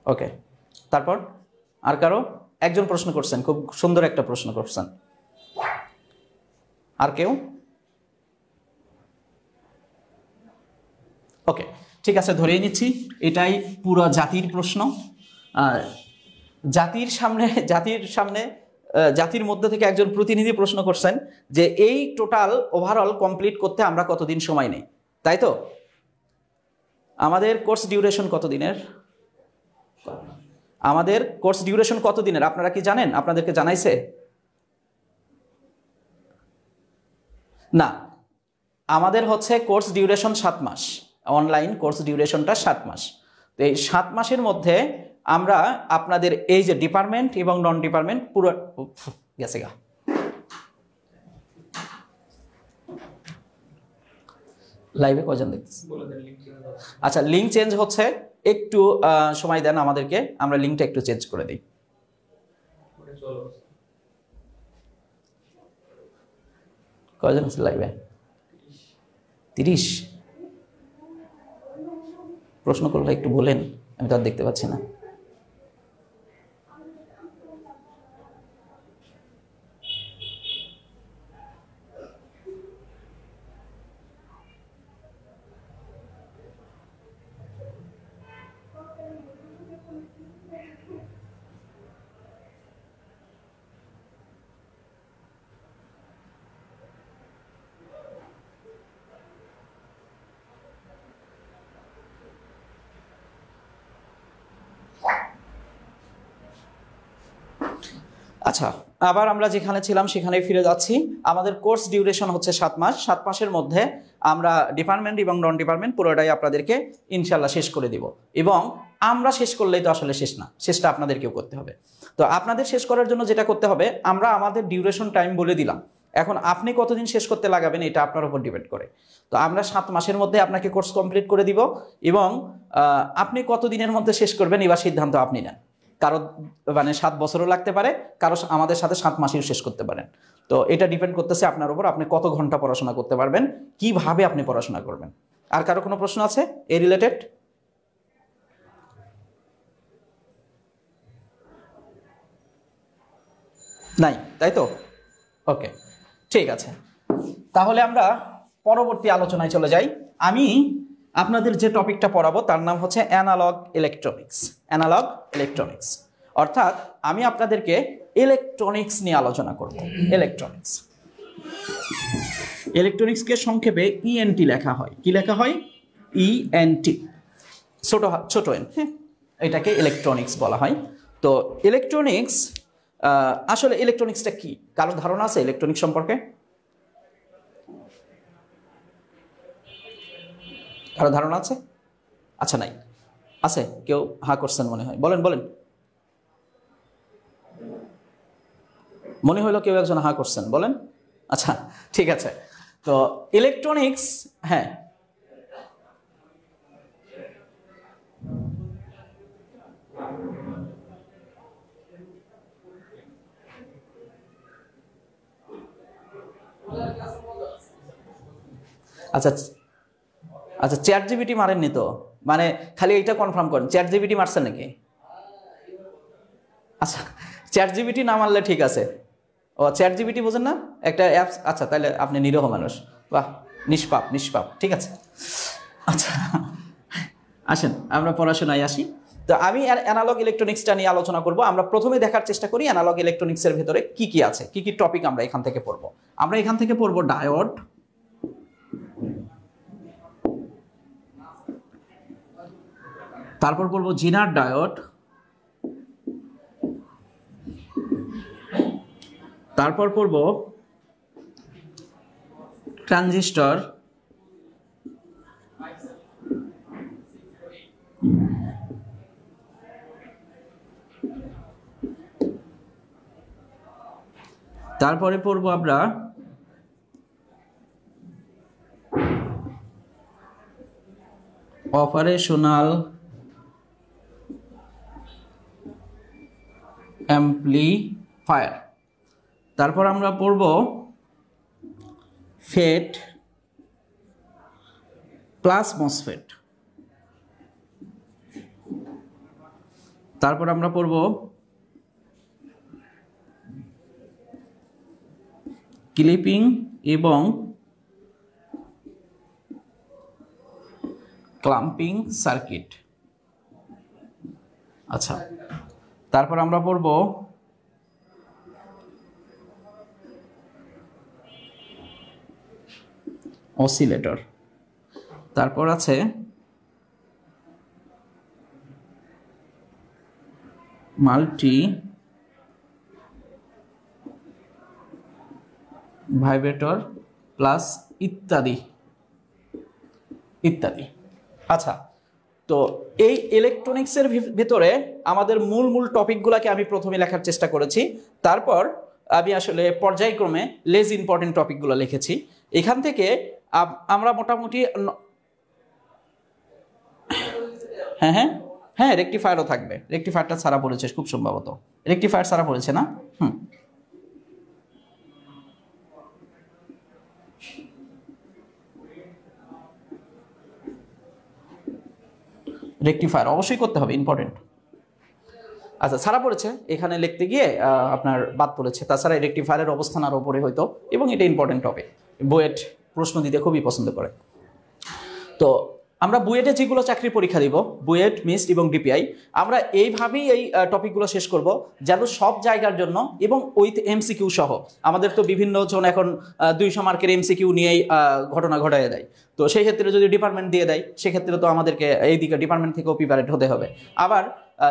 ওকে, তারপর আর কারো? একজন প্রশ্ন করছেন, খুব সুন্দর একটা প্রশ্ন করছেন। আর কেউ? ওকে, ঠিক আছে, ধরেই নিচ্ছি এটাই পুরো জাতির প্রশ্ন। জাতির মধ্যে থেকে একজন প্রতিনিধি প্রশ্ন করছেন যে এই টোটাল ওভারঅল কমপ্লিট করতে আমরা কতদিন সময় নেই, তাই তো? আমাদের কোর্স ডিউরেশন কত দিনের? আপনারা কি জানেন? আপনাদেরকে জানাইছে না? আমাদের হচ্ছে কোর্স ডিউরেশন 7 মাস, অনলাইন কোর্স ডিউরেশনটা 7 মাস। তো এই 7 মাসের মধ্যে আমরা আপনাদের এই যে ডিপার্টমেন্ট এবং নন ডিপার্টমেন্ট পুরো গেছে গা লাইভে কয়জন দেখতেছি? আচ্ছা, লিঙ্ক চেঞ্জ হচ্ছে, একটু সময় দেন আমাদেরকে, আমরা লিঙ্কটা একটু চেঞ্জ করে দিই। কয়জন আছে লাইভে? 30। প্রশ্ন করলে একটু বলেন, আমি তো আর দেখতে পাচ্ছি না। আচ্ছা, আবার আমরা যেখানে ছিলাম সেখানে ফিরে যাচ্ছি। আমাদের কোর্স ডিউরেশন হচ্ছে 7 মাস। 7 মাসের মধ্যে আমরা ডিপার্টমেন্ট এবং নন ডিপার্টমেন্ট পুরোটাই আপনাদেরকে ইনশাল্লাহ শেষ করে দিব। এবং আমরা শেষ করলেই তো আসলে শেষ না, শেষটা আপনাদেরকেও করতে হবে। তো আপনাদের শেষ করার জন্য যেটা করতে হবে, আমরা আমাদের ডিউরেশন টাইম বলে দিলাম। এখন আপনি কতদিন শেষ করতে লাগাবেন এটা আপনার উপর ডিপেন্ড করে। তো আমরা 7 মাসের মধ্যে আপনাকে কোর্স কমপ্লিট করে দিব এবং আপনি কতদিনের মধ্যে শেষ করবেন এবার সিদ্ধান্ত আপনি নেন। কারো মানে 7 বছরও লাগতে পারে, কারো আমাদের সাথে 7 মাসেও শেষ করতে পারেন। তো এটা ডিপেন্ড করতেছে আপনার উপর, আপনি কত ঘন্টা পড়াশোনা করতে পারবেন, কিভাবে আপনি পড়াশোনা করবেন। আর কারো কোনো প্রশ্ন আছে এই রিলেটেড? নাই, তাই তো? ওকে, ঠিক আছে। তাহলে আমরা পরবর্তী আলোচনায় চলে যাই। আমি আপনাদের যে টপিকটা পড়াবো তার নাম হচ্ছে অ্যানালগ ইলেকট্রনিক্স। অ্যানালগ ইলেকট্রনিক্স অর্থাৎ আমি আপনাদেরকে ইলেকট্রনিক্স নিয়ে আলোচনা করব। ইলেকট্রনিক্স, ইলেকট্রনিক্সকে সংক্ষেপে ইএনটি লেখা হয়। কি লেখা হয়? ইএনটি, ছোট এন। হ্যাঁ, এটাকে ইলেকট্রনিক্স বলা হয়। তো ইলেকট্রনিক্স, আসলে ইলেকট্রনিক্সটা কি? কারোর ধারণা আছে ইলেকট্রনিক্স সম্পর্কে? কারো ধারণা আছে? আচ্ছা, নাই, আছে? কেউ হা করছেন মনে হয়, বলেন বলেন। মনে হইলো কেউ একজন হা করছেন, বলেন। আচ্ছা, ঠিক আছে। তো ইলেকট্রনিক্স, হ্যাঁ, আচ্ছা আচ্ছা, চ্যাট জিপিটি মারেননি তো? মানে খালি এইটা কনফার্ম করেন, চ্যাট জিপিটি মারছেন নাকি? আচ্ছা, চ্যাট জিপিটি না মারলে ঠিক আছে। ও, চ্যাট জিপিটি বোঝেন না? একটা অ্যাপস। আচ্ছা, তাহলে আপনি নিরীহ মানুষ। বাহ, নিষ্পাপ নিষ্পাপ, ঠিক আছে। আচ্ছা, আসেন আমরা পড়াশোনায় আসি। তো আমি অ্যানালগ ইলেকট্রনিক্সটা নিয়ে আলোচনা করব। আমরা প্রথমে দেখার চেষ্টা করি অ্যানালগ ইলেকট্রনিক্সের ভেতরে কি কি আছে, কি কি টপিক আমরা এখান থেকে পড়বো। আমরা এখান থেকে পড়বো ডায়োড, তারপর পড়বো জিনার ডায়োড, তারপর পড়বো ট্রানজিস্টর, তারপরে পড়বো আমরা অপারেশনাল অ্যাম্প্লিফায়ার, তারপর আমরা পড়ব ফেট প্লাস মসফেট, তারপর আমরা পড়ব ক্লিপিং এবং ক্লাম্পিং সার্কিট। আচ্ছা, তারপর আমরা পড়ব অসিলেটর, তারপর আছে মাল্টি ভাইব্রেটর প্লাস ইত্যাদি ইত্যাদি। আচ্ছা, তো এই ইলেকট্রনিক্সের ভিতরে আমাদের মূল মূল টপিকগুলোকে আমি প্রথমে লেখার চেষ্টা করেছি, তারপর আমি আসলে পর্যায়ক্রমে লেস ইম্পর্টেন্ট টপিকগুলো লিখেছি। এখান থেকে আমরা মোটামুটি হ্যাঁ হ্যাঁ হ্যাঁ রেকটিফায়ারও থাকবে, রেকটিফায়ারটা ছাড়া পড়েছে খুব সম্ভবত, রেকটিফায়ার ছাড়া পড়েছে না। রেকটিফায়ার অবশ্যই করতে হবে, ইম্পর্টেন্ট। আচ্ছা ছাড়া পড়েছে, এখানে লিখতে গিয়ে আপনার বাদ পড়েছে। তাছাড়া রেকটিফায়ারের অবস্থান আরও উপরে হয়তো, এবং এটা ইম্পর্টেন্ট টপিক, বুয়েট প্রশ্ন দিতে খুবই পছন্দ করে। তো আমরা বুয়েটে যেগুলো চাকরির পরীক্ষা দিব, বুয়েট, মিস্ট এবং ডিপিআই, আমরা এইভাবেই এই টপিকগুলো শেষ করব যেন সব জায়গার জন্য, এবং উইথ এমসিকিউ সহ। আমাদের তো বিভিন্ন জন এখন 200 মার্কের এমসিকিউ নিয়েই ঘটনা ঘটায় দেয়। তো সেই ক্ষেত্রে যদি ডিপার্টমেন্ট দিয়ে দেয়, সেক্ষেত্রে তো আমাদেরকে এইদিকে ডিপার্টমেন্ট থেকেও প্রিপারেট হতে হবে। আবার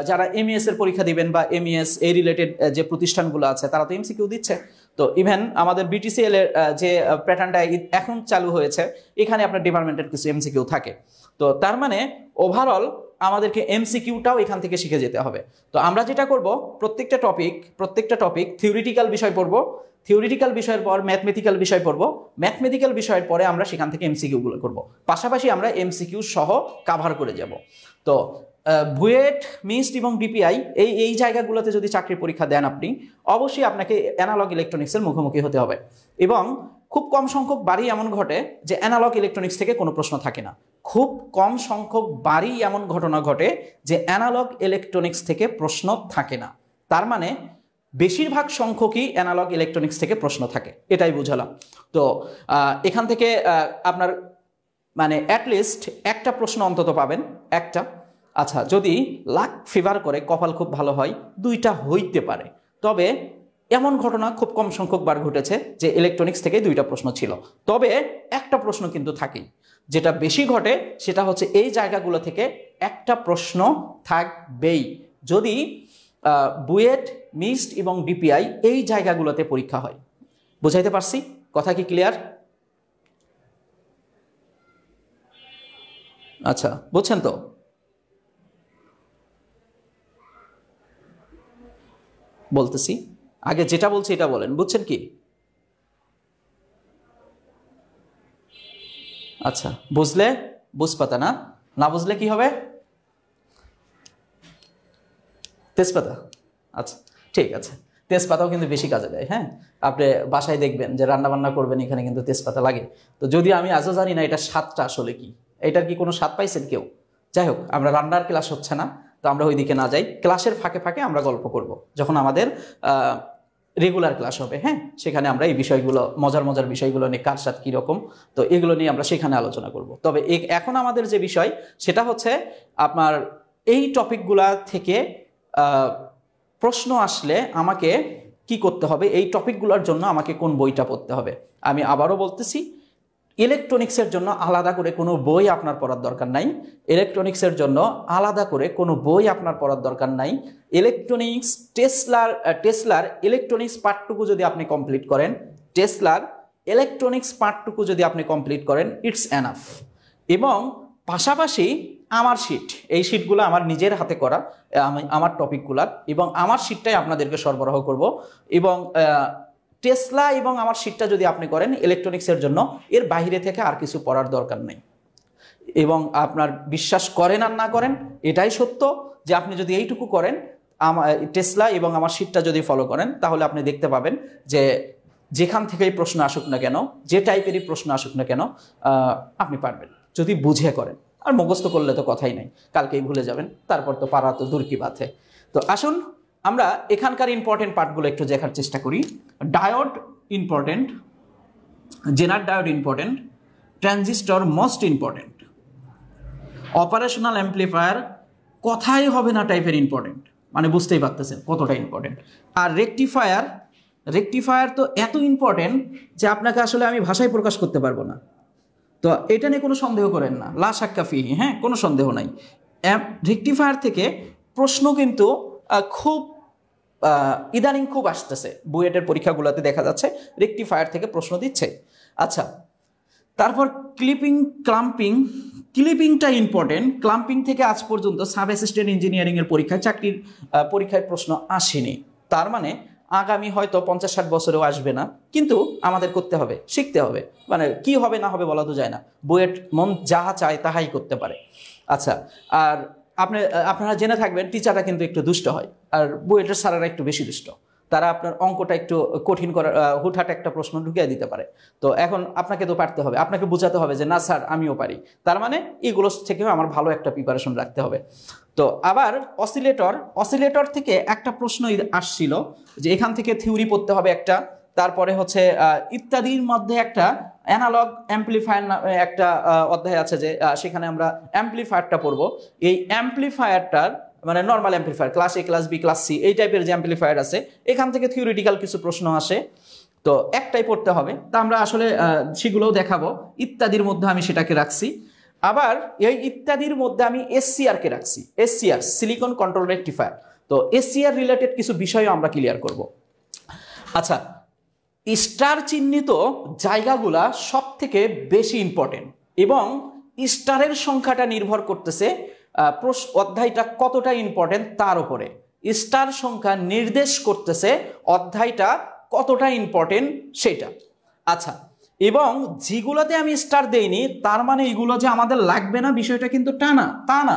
যারা এমইএস এর পরীক্ষা দিবেন বা এমইএস এই রিলেটেড যে প্রতিষ্ঠানগুলো আছে, তারা তো এমসিকিউ দিচ্ছে। তো ইভেন আমাদের বিটিসিএল এর যে প্যাটার্নটা এখন চালু হয়েছে, এখানে আপনার ডিপার্টমেন্টের কিছু এমসিকিউ থাকে। তো তার মানে ওভারঅল আমাদেরকে এমসিকিউটাও এখান থেকে শিখে যেতে হবে। তো আমরা যেটা করব, প্রত্যেকটা টপিক থিওরিটিক্যাল বিষয় পড়ব, থিওরিটিক্যাল বিষয়ের পর ম্যাথমেটিক্যাল বিষয় পড়ব, ম্যাথমেটিক্যাল বিষয়ের পরে আমরা সেখান থেকে এমসিকিউগুলো করব, পাশাপাশি আমরা এমসিকিউ সহ কাভার করে যাব। তো বুয়েট, মিস্ট এবং ডিপিআই এই জায়গাগুলোতে যদি চাকরির পরীক্ষা দেন আপনি, অবশ্যই আপনাকে অ্যানালগ ইলেকট্রনিক্সের মুখোমুখি হতে হবে। এবং খুব কম সংখ্যক বারই এমন ঘটে যে অ্যানালগ ইলেকট্রনিক্স থেকে কোনো প্রশ্ন থাকে না। খুব কম সংখ্যক বারই এমন ঘটনা ঘটে যে অ্যানালগ ইলেকট্রনিক্স থেকে প্রশ্ন থাকে না। তার মানে বেশিরভাগ সংখ্যকই অ্যানালগ ইলেকট্রনিক্স থেকে প্রশ্ন থাকে, এটাই বুঝালাম। তো এখান থেকে আপনার মানে অ্যাটলিস্ট একটা প্রশ্ন অন্তত পাবেন, একটা। আচ্ছা যদি লাক ফেভার করে, কপাল খুব ভালো হয়, 2টা হইতে পারে। তবে এমন ঘটনা খুব কম সংখ্যক বার ঘটেছে যে ইলেকট্রনিক্স থেকে 2টা প্রশ্ন ছিল, তবে একটা প্রশ্ন কিন্তু থাকেই। যেটা বেশি ঘটে সেটা হচ্ছে এই জায়গাগুলো থেকে একটা প্রশ্ন থাকবেই, যদি বুয়েট, মিস্ট এবং ডিপিআই এই জায়গাগুলোতে পরীক্ষা হয়। বুঝাইতে পারছি? কথা কি ক্লিয়ার? আচ্ছা বুঝছেন তো? বলতেছি, আগে যেটা বলছি এটা বলেন, বুঝছেন কি? আচ্ছা বুঝলে বুঝপাতা, না না বুঝলে কি হবে? তেজপাতা। আচ্ছা ঠিক আছে, তেজপাতাও কিন্তু বেশি কাজে দেয়। হ্যাঁ, আপনি বাসায় দেখবেন যে রান্না বান্না করবেন, এখানে কিন্তু তেজপাতা লাগে। তো যদিও আমি আজও জানি না এটা স্বাদটা আসলে কি, এটার কি কোনো স্বাদ পাইছেন কেউ? যাই হোক, আমরা রান্নার ক্লাস হচ্ছে না, তো আমরা ওইদিকে না যাই। ক্লাসের ফাঁকে ফাঁকে আমরা গল্প করব যখন আমাদের রেগুলার ক্লাস হবে। হ্যাঁ, সেখানে আমরা এই বিষয়গুলো, মজার মজার বিষয়গুলো নিয়ে, কার সাথে কীরকম, তো এগুলো নিয়ে আমরা সেখানে আলোচনা করব। তবে এখন আমাদের যে বিষয় সেটা হচ্ছে আপনার এই টপিকগুলা থেকে প্রশ্ন আসলে আমাকে কি করতে হবে, এই টপিকগুলোর জন্য আমাকে কোন বইটা পড়তে হবে। আমি আবারও বলতেছি, ইলেকট্রনিক্সের জন্য আলাদা করে কোনো বই আপনার পড়ার দরকার নাই। ইলেকট্রনিক্সের জন্য আলাদা করে কোনো বই আপনার পড়ার দরকার নাই। ইলেকট্রনিক্স টেসলার ইলেকট্রনিক্স পার্টটুকু যদি আপনি কমপ্লিট করেন, টেসলার ইলেকট্রনিক্স পার্টটুকু যদি আপনি কমপ্লিট করেন, ইটস এনাফ। এবং পাশাপাশি আমার শিট, এই শিটগুলো আমার নিজের হাতে করা, আমার টপিকগুলার, এবং আমার শিটটাই আপনাদেরকে সরবরাহ করব। এবং টেসলা এবং আমার শিটটা যদি আপনি করেন ইলেকট্রনিক্সের জন্য, এর বাইরে থেকে আর কিছু পড়ার দরকার নেই। এবং আপনার বিশ্বাস করেন আর না করেন, এটাই সত্য যে আপনি যদি এইটুকু করেন, টেসলা এবং আমার শিটটা যদি ফলো করেন, তাহলে আপনি দেখতে পাবেন যে যেখান থেকেই প্রশ্ন আসুক না কেন, যে টাইপেরই প্রশ্ন আসুক না কেন, আপনি পারবেন যদি বুঝে করেন। আর মুখস্থ করলে তো কথাই নাই, কালকেই ভুলে যাবেন, তারপর তো পারা তো দূর কি বাতে। তো আসুন আমরা এখানকার ইম্পর্টেন্ট পার্টগুলো একটু দেখার চেষ্টা করি। Diode important, zener diode important, transistor most important, operational amplifier কথাই হবে না টাইপের ইম্পর্টেন্ট, মানে বুঝতেই পারতেছেন কতটা ইম্পর্টেন্ট। আর রেকটিফায়ার তো এত ইম্পর্টেন্ট যে আপনাকে আসলে আমি ভাষায় প্রকাশ করতে পারবো না। তো এটা নিয়ে কোনো সন্দেহ করেন না, লা শাক্কা ফিহি, হ্যাঁ কোনো সন্দেহ নাই। রেকটিফায়ার থেকে প্রশ্ন কিন্তু খুব ইদানিং খুব আসতেছে, বুয়েটের পরীক্ষাগুলোতে দেখা যাচ্ছে রেকটিফায়ার থেকে প্রশ্ন দিচ্ছে। আচ্ছা তারপর ক্লাম্পিং, ক্লিপিংটা ইম্পর্টেন্ট। ক্লাম্পিং থেকে আজ পর্যন্ত সাব অ্যাসিস্ট্যান্ট ইঞ্জিনিয়ারিংয়ের পরীক্ষায় চাকরির পরীক্ষায় প্রশ্ন আসেনি। তার মানে আগামী হয়তো 50-60 বছরেও আসবে না, কিন্তু আমাদের করতে হবে, শিখতে হবে। মানে কি হবে না হবে বলা তো যায় না, বুয়েট মন যাহা চায় তাহাই করতে পারে। আচ্ছা, আর আপনারা জেনে থাকবেন টিচাররা কিন্তু একটু দুষ্ট হয়, আর বুয়েটের স্যারেরা একটু বেশি দুষ্ট। তারা আপনার অঙ্কটা একটু কঠিন করার হুটহাট একটা প্রশ্ন ঢুকিয়ে দিতে পারে। তো এখন আপনাকে তো পারতে হবে, আপনাকে বোঝাতে হবে যে না স্যার আমিও পারি। তার মানে এগুলো থেকেও আমার ভালো একটা প্রিপারেশন রাখতে হবে। তো আবার অসিলেটর থেকে একটা প্রশ্ন আসছিল যে এখান থেকে থিওরি পড়তে হবে একটা, তারপরে হচ্ছে ইত্যাদির মধ্যে একটা অ্যানালগ অ্যাম্পলিফায়ার একটা অধ্যায় আছে, যে সেখানে আমরা অ্যাম্পলিফায়ারটা পড়বো। এই অ্যাম্পলিফায়ারটার মানে নর্মাল অ্যাম্পলিফায়ার ক্লাস এ, ক্লাস বি, ক্লাস সি এই টাইপের যে অ্যাম্পলিফায়ার আছে, এখান থেকে থিওরিটিক্যাল কিছু প্রশ্ন আসে। তো একটাই পড়তে হবে, তা আমরা আসলে সেগুলোও দেখাবো। ইত্যাদির মধ্যে আমি সেটাকে রাখছি। আবার এই ইত্যাদির মধ্যে আমি এসসিআরকে রাখছি, এসসিআর সিলিকন কন্ট্রোল রেকটিফায়ার। তো এসসিআর রিলেটেড কিছু বিষয়ও আমরা ক্লিয়ার করব। আচ্ছা, স্টার চিহ্নিত জায়গাগুলা সব থেকে বেশি ইম্পর্টেন্ট, এবং স্টারের সংখ্যাটা নির্ভর করতেছে অধ্যায়টা কতটা ইম্পর্টেন্ট তার উপরে। স্টার সংখ্যা নির্দেশ করতেছে অধ্যায়টা কতটা ইম্পর্টেন্ট সেটা। আচ্ছা, এবং যেগুলোতে আমি স্টার দেইনি তার মানে এগুলো যে আমাদের লাগবে না বিষয়টা কিন্তু তা না।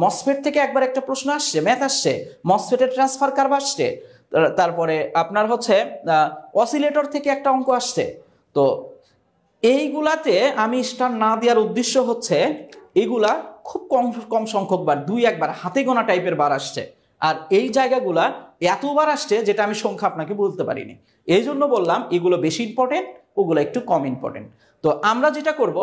মসফেট থেকে একবার একটা প্রশ্ন আসছে, ম্যাথ আসছে, মসফেটের ট্রান্সফার কার্ভ আসছে, তারপরে আপনার হচ্ছে অসিলেটর থেকে একটা অঙ্ক আসছে। তো এইগুলাতে আমি স্টার না দেওয়ার উদ্দেশ্য হচ্ছে এগুলা খুব কম সংখ্যক বার, 2-1 বার হাতে গোনা টাইপের বার আসছে, আর এই জায়গাগুলা এতবার আসছে যেটা আমি সংখ্যা আপনাকে বলতে পারিনি। এই জন্য বললাম এগুলো বেশি ইম্পর্টেন্ট, ওগুলো একটু কম ইম্পর্টেন্ট। তো আমরা যেটা করব,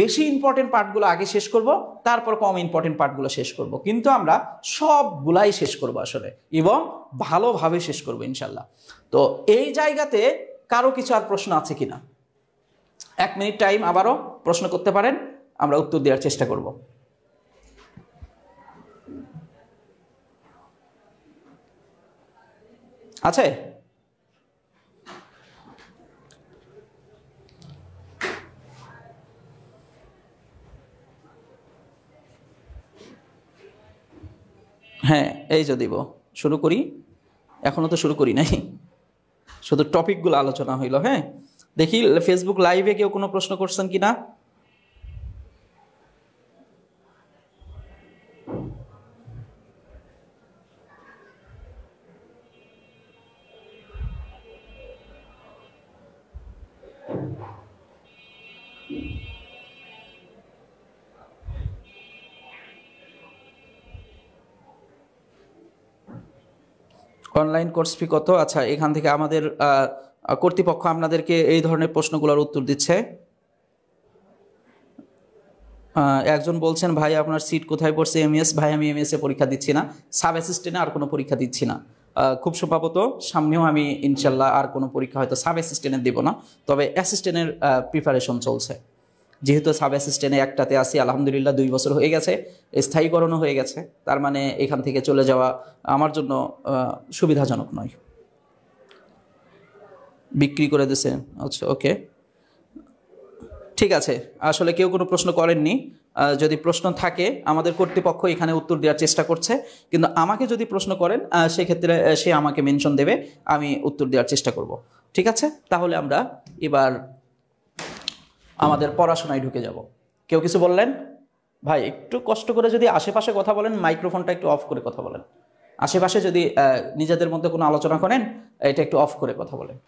বেশি ইম্পর্টেন্ট পার্টগুলো আগে শেষ করব, তারপর কম ইম্পর্টেন্ট পার্টগুলো শেষ করব। কিন্তু আমরা সবগুলাই শেষ করব আসলে, এবং ভালোভাবে শেষ করব ইনশাল্লাহ। তো এই জায়গাতে কারো কিছু আর প্রশ্ন আছে কিনা? 1 মিনিট টাইম, আবারও প্রশ্ন করতে পারেন, আমরা উত্তর দেওয়ার চেষ্টা করব। আছে? হ্যাঁ, এই যে দিব, শুরু করি। এখনো তো শুরু করি নাই, শুধু টপিকগুলো আলোচনা হইল। হ্যাঁ, দেখি ফেসবুক লাইভে কেউ কোনো প্রশ্ন করছেন কিনা। অনলাইন কোর্স ফি কত? আচ্ছা, এখান থেকে আমাদের কর্তৃপক্ষ আপনাদেরকে এই ধরনের প্রশ্নগুলোর উত্তর দিচ্ছে। একজন বলছেন ভাই আপনার সিট কোথায় পড়ছে? এমএস। ভাই আমি এমএস এ পরীক্ষা দিচ্ছি না, সাব অ্যাসিস্ট্যান্টে আর কোনো পরীক্ষা দিচ্ছি না। খুব সম্ভবত সামনেও আমি ইনশাল্লাহ আর কোনো পরীক্ষা হয়তো সাব অ্যাসিস্ট্যান্টের দেবো না, তবে অ্যাসিস্ট্যান্টের প্রিপারেশন চলছে। যেহেতু সাব অ্যাসিস্ট্যান্টে একটাতে আছি আলহামদুলিল্লাহ, 2 বছর হয়ে গেছে, স্থায়ীকরণও হয়ে গেছে। তার মানে এখান থেকে চলে যাওয়া আমার জন্য সুবিধাজনক নয়। বিক্রি করে দিয়েছেন? আচ্ছা, ওকে, ঠিক আছে। আসলে কেউ কোনো প্রশ্ন করেননি। যদি প্রশ্ন থাকে আমাদের কর্তৃপক্ষ এখানে উত্তর দেওয়ার চেষ্টা করছে, কিন্তু আমাকে যদি প্রশ্ন করেন সেক্ষেত্রে সে আমাকে মেনশন দেবে, আমি উত্তর দেওয়ার চেষ্টা করব। ঠিক আছে, তাহলে আমরা এবার আমাদের পড়াশোনায় ঢুকে যাব। কেউ কিছু বললেন? ভাই একটু কষ্ট করে যদি আশেপাশে কথা বলেন, মাইক্রোফোনটা একটু অফ করে কথা বলেন। আশেপাশে যদি নিজেদের মধ্যে কোনো আলোচনা করেন, এটা একটু অফ করে কথা বলেন।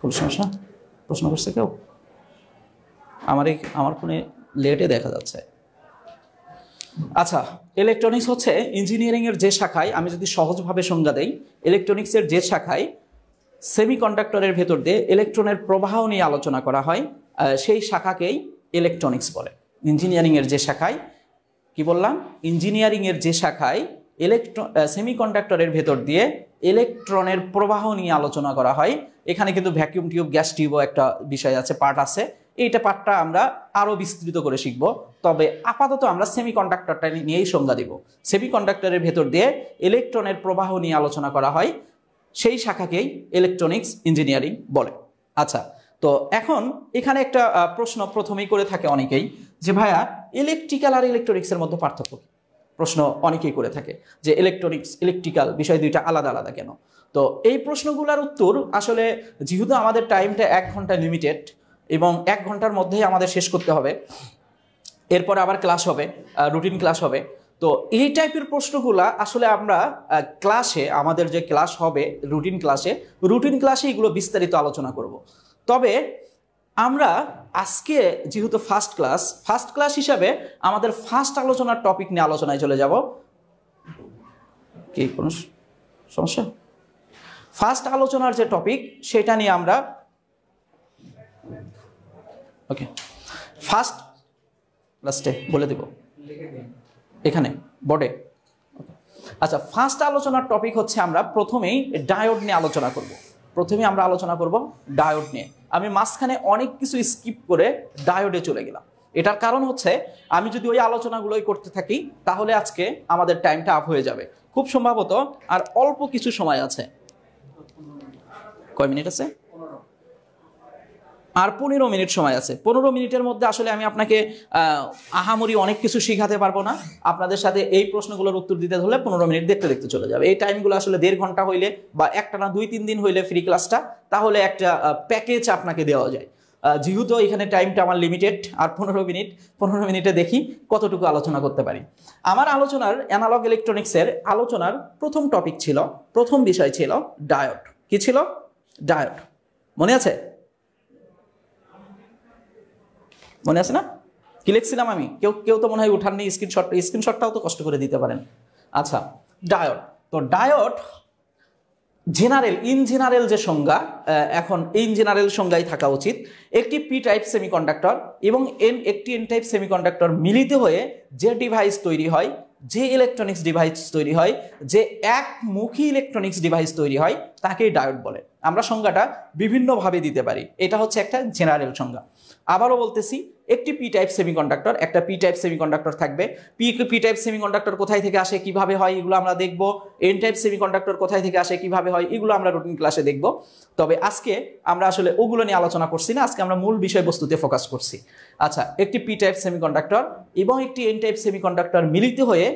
কোনো সমস্যা? প্রশ্ন করছে কেউ? আমার ফোনে লেটে দেখা যাচ্ছে। আচ্ছা, ইলেকট্রনিক্স হচ্ছে ইঞ্জিনিয়ারিংয়ের যে শাখায়, আমি যদি সহজভাবে সংজ্ঞা দেই, ইলেকট্রনিক্সের যে শাখায় সেমিকন্ডাক্টরের ভেতর দিয়ে ইলেকট্রনের প্রবাহ নিয়ে আলোচনা করা হয়, সেই শাখাকেই ইলেকট্রনিক্স বলে। ইঞ্জিনিয়ারিংয়ের যে শাখায়, কি বললাম, ইঞ্জিনিয়ারিংয়ের যে শাখায় সেমিকন্ডাক্টরের ভেতর দিয়ে ইলেকট্রনের প্রবাহ নিয়ে আলোচনা করা হয়। এখানে কিন্তু ভ্যাকুয়াম টিউব, গ্যাস টিউবও একটা বিষয় আছে, পার্ট আছে। এইটা পার্টটা আমরা আরো বিস্তৃত করে শিখব। তবে আপাতত আমরা সেমিকন্ডাক্টরটা নিয়েই সংজ্ঞা দিব। সেমিকন্ডাক্টরের ভেতর দিয়ে ইলেকট্রনের প্রবাহ নিয়ে আলোচনা করা হয়, সেই শাখাকেই ইলেকট্রনিক্স ইঞ্জিনিয়ারিং বলে। আচ্ছা, তো এখন এখানে একটা প্রশ্ন প্রথমেই করে থাকে অনেকেই, যে ভাইয়া ইলেকট্রিক্যাল আর ইলেকট্রনিক্সের মধ্যে পার্থক্য কি? প্রশ্ন অনেকেই করে থাকে যে ইলেকট্রনিক্স ইলেকট্রিক্যাল বিষয় দুইটা আলাদা আলাদা কেন? তো এই প্রশ্নগুলোর উত্তর আসলে, যেহেতু আমাদের টাইমটা 1 ঘন্টা লিমিটেড এবং 1 ঘন্টার মধ্যেই আমাদের শেষ করতে হবে, এরপর আবার ক্লাস হবে, রুটিন ক্লাস হবে। তো এই টাইপের প্রশ্নগুলা আসলে আমরা ক্লাসে, আমাদের যে ক্লাস হবে রুটিন ক্লাসে এগুলো বিস্তারিত আলোচনা করব। তবে আমরা আজকে যেহেতু ফার্স্ট ক্লাস হিসাবে আমাদের ফার্স্ট আলোচনার টপিক নিয়ে আলোচনায় চলে যাব। কি কোনো সমস্যা? ফার্স্ট আলোচনার যে টপিক সেটা নিয়ে আমরা, ওকে, ফার্স্ট লাস্টে বলে দেব এখানে বোর্ডে। আচ্ছা, ফার্স্ট আলোচনার টপিক হচ্ছে আমরা প্রথমেই ডায়োড নিয়ে আলোচনা করব। ডায়োড নিয়ে। আমি মাঝখানে অনেক কিছু স্কিপ করে ডায়োডে চলে গেলাম। এটার কারণ হচ্ছে, আমি যদি ওই আলোচনাগুলোই করতে থাকি তাহলে আজকে আমাদের টাইমটা আপ হয়ে যাবে। খুব সম্ভবত আর অল্প কিছু সময় আছে। কয় মিনিট আছে? আর 15 মিনিট সময় আছে। 15 মিনিটের মধ্যে আসলে আমি আপনাকে আহামরি অনেক কিছু শিখাতে পারবো না। আপনাদের সাথে এই প্রশ্নগুলোর উত্তর দিতে হলে 15 মিনিট দেখতে দেখতে চলে যাবে। এই টাইমগুলো আসলে 1.5 ঘন্টা হইলে বা একটানা 2-3 দিন হইলে ফ্রি ক্লাসটা, তাহলে একটা প্যাকেজ আপনাকে দেওয়া যায়। যেহেতু এখানে টাইমটা আমার লিমিটেড, আর 15 মিনিটে দেখি কতটুকু আলোচনা করতে পারি। আমার আলোচনার অ্যানালগ ইলেকট্রনিক্সের আলোচনার প্রথম বিষয় ছিল ডায়োড। কি ছিল? ডায়োড। মনে আছে না? কি লিখছিলাম আমি? কেউ তো মনে হয় উঠাননি স্ক্রিনশটটাও তো কষ্ট করে দিতে পারেন। আচ্ছা, ডায়োড। তো ডায়োড ইন জেনারেল যে সংজ্ঞা, এখন ইন জেনারেল সংজ্ঞায় থাকা উচিত। একটি পি টাইপ সেমিকন্ডাক্টর এবং একটি এন টাইপ সেমিকন্ডাক্টর মিলিত হয়ে যে ডিভাইস তৈরি হয়, যে ইলেকট্রনিক্স ডিভাইস তৈরি হয়, যে একমুখী ইলেকট্রনিক্স ডিভাইস তৈরি হয়, তাকেই ডায়োড বলে। আমরা সংজ্ঞাটা বিভিন্নভাবে দিতে পারি। এটা হচ্ছে একটা জেনারেল সংজ্ঞা। আবারও বলতেছি, একটি পি টাইপ সেমিকন্ডাক্টর থাকবে। পি টাইপ সেমিকন্ডাক্টর কোথায় থেকে আসে, কিভাবে হয়, এগুলো আমরা দেখব। এন টাইপ সেমিকন্ডাক্টর কোথায় থেকে আসে, কিভাবে হয়, এগুলো আমরা রুটিন ক্লাসে দেখব। তবে আজকে আমরা আসলে ওগুলো নিয়ে আলোচনা করছি না, আজকে আমরা মূল বিষয়বস্তুতে ফোকাস করছি। আচ্ছা, একটি পি টাইপ সেমিকন্ডাক্টর এবং একটি এন টাইপ সেমিকন্ডাক্টর মিলিত হয়ে